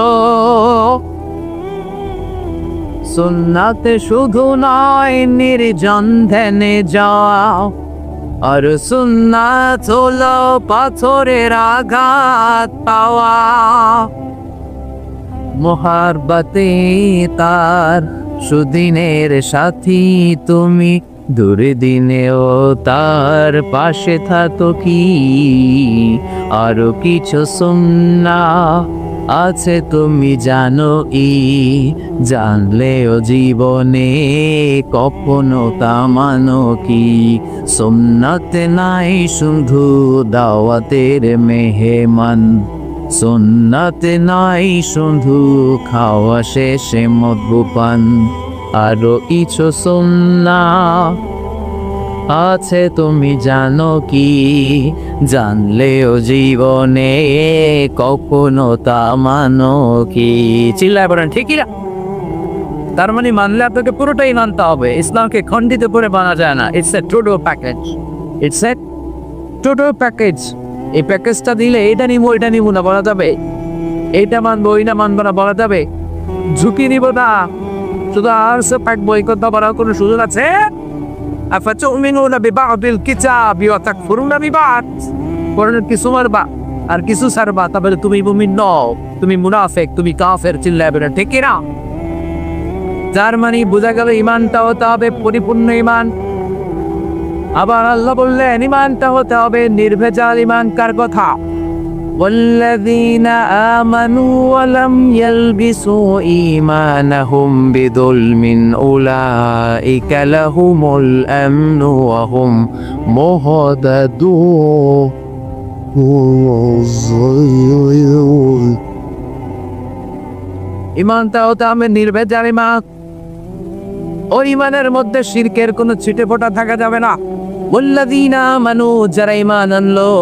সুন্নাত শুধু নয় নির্জন ধ্যানে যাওয়া, আর সুন্নাত হলো পাথরের আঘাত পাওয়া। মোহাব্বতে তার সুদিনের সাথী তুমি, দুর্দিনেও তার পাশে থাকো কি। আরো কিছু সুন্নাহ আছে তুমি জানো ই, জানলেও জীবনে কখনো তা মানো কি। সুন্নাত নাই শুধু দাওয়াতের মেহমান, সুন্নাত নাই শুধু খাওয়া শেষে মদ্যপান। আরো কিছু সুন্নাহ আছে তুমি জানো কি, জানলেও জীবনে কখনো তা মানো কি। চিল্লায় বলেন ঠিকই না? তার মানে মানলে আপনাকে পুরোটাই মানতে হবে, ইসলামকে খণ্ডিত করে মানা যায় না। It's a total package, it's a total package. এই প্যাকেজটা দিলে এটা নিবো এটা নিবো না বলা যাবে, এইটা মানবো ওইটা মানবো না বলা যাবে, ঝুঁকি নিব না শুধু আর সে পাকবো এই কথা বলার কোনো সুযোগ আছে? আফাতুমিনুনা বিবাদিল কিতাবি ওয়া তাকফুরুনা বিবাদ, কোরআনের কিছু মারবা আর কিছু ছাড়বা, তাহলে তুমি মুমিন নও, তুমি মুনাফিক, তুমি কাফের। চিল্লায় বলেন ঠিক কি না? যার মানে বোঝা গেল ঈমানটা হতে হবে পরিপূর্ণ ঈমান। আবার আল্লাহ বললেন ঈমানটা হতে হবে নির্ভেজাল ঈমান। কার কথা? والذين آمنوا ولم يلبسوا إيمانهم بظلم أولئك لهم الأمن وهم مهتدون ইমানটা হতে হবে নির্ভেজাল ইমান। ওই ইমানের মধ্যে শিরকের কোনো ছিটে ফোঁটা থাকা যাবে না। ওয়াল্লাযীনা আমানু, যারা ঈমান আনলো,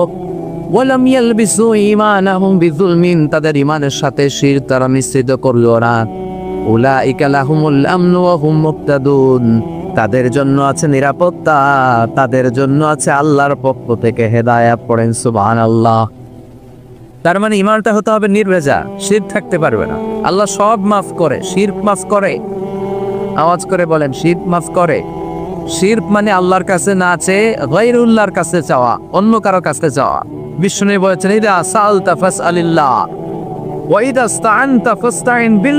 ওয়ালাম ইয়ালবিসু ঈমানাহুম বিযুলমিন, তাদের ঈমানের সাথে শিরক তারা মিশ্রিত করলো না, উলাইকা লাহুমুল আমনু ওয়া হুম মুহতাদুন, তাদের জন্য আছে নিরাপত্তা, তাদের জন্য আছে আল্লাহর পক্ষ থেকে হেদায়েত। পড়েন সুবহানাল্লাহ। তার মানে ঈমানটা হতে হবে নির্ভেজাল, শিরক থাকতে পারবে না। আল্লাহ সব মাফ করে, শিরক মাফ করে। আওয়াজ করে বলেন, শিরক মাফ করে। শিরক মানে আল্লাহর কাছে না চেয়ে গায়রুল্লাহর কাছে চাওয়া, অন্য কারো কাছে চাওয়া। বিষ্ণু বলেছেন, ইদা সাআলতা ফাসআলিল্লাহ ওয়া ইদা ইসতাআনতা ফাসতাইন বিল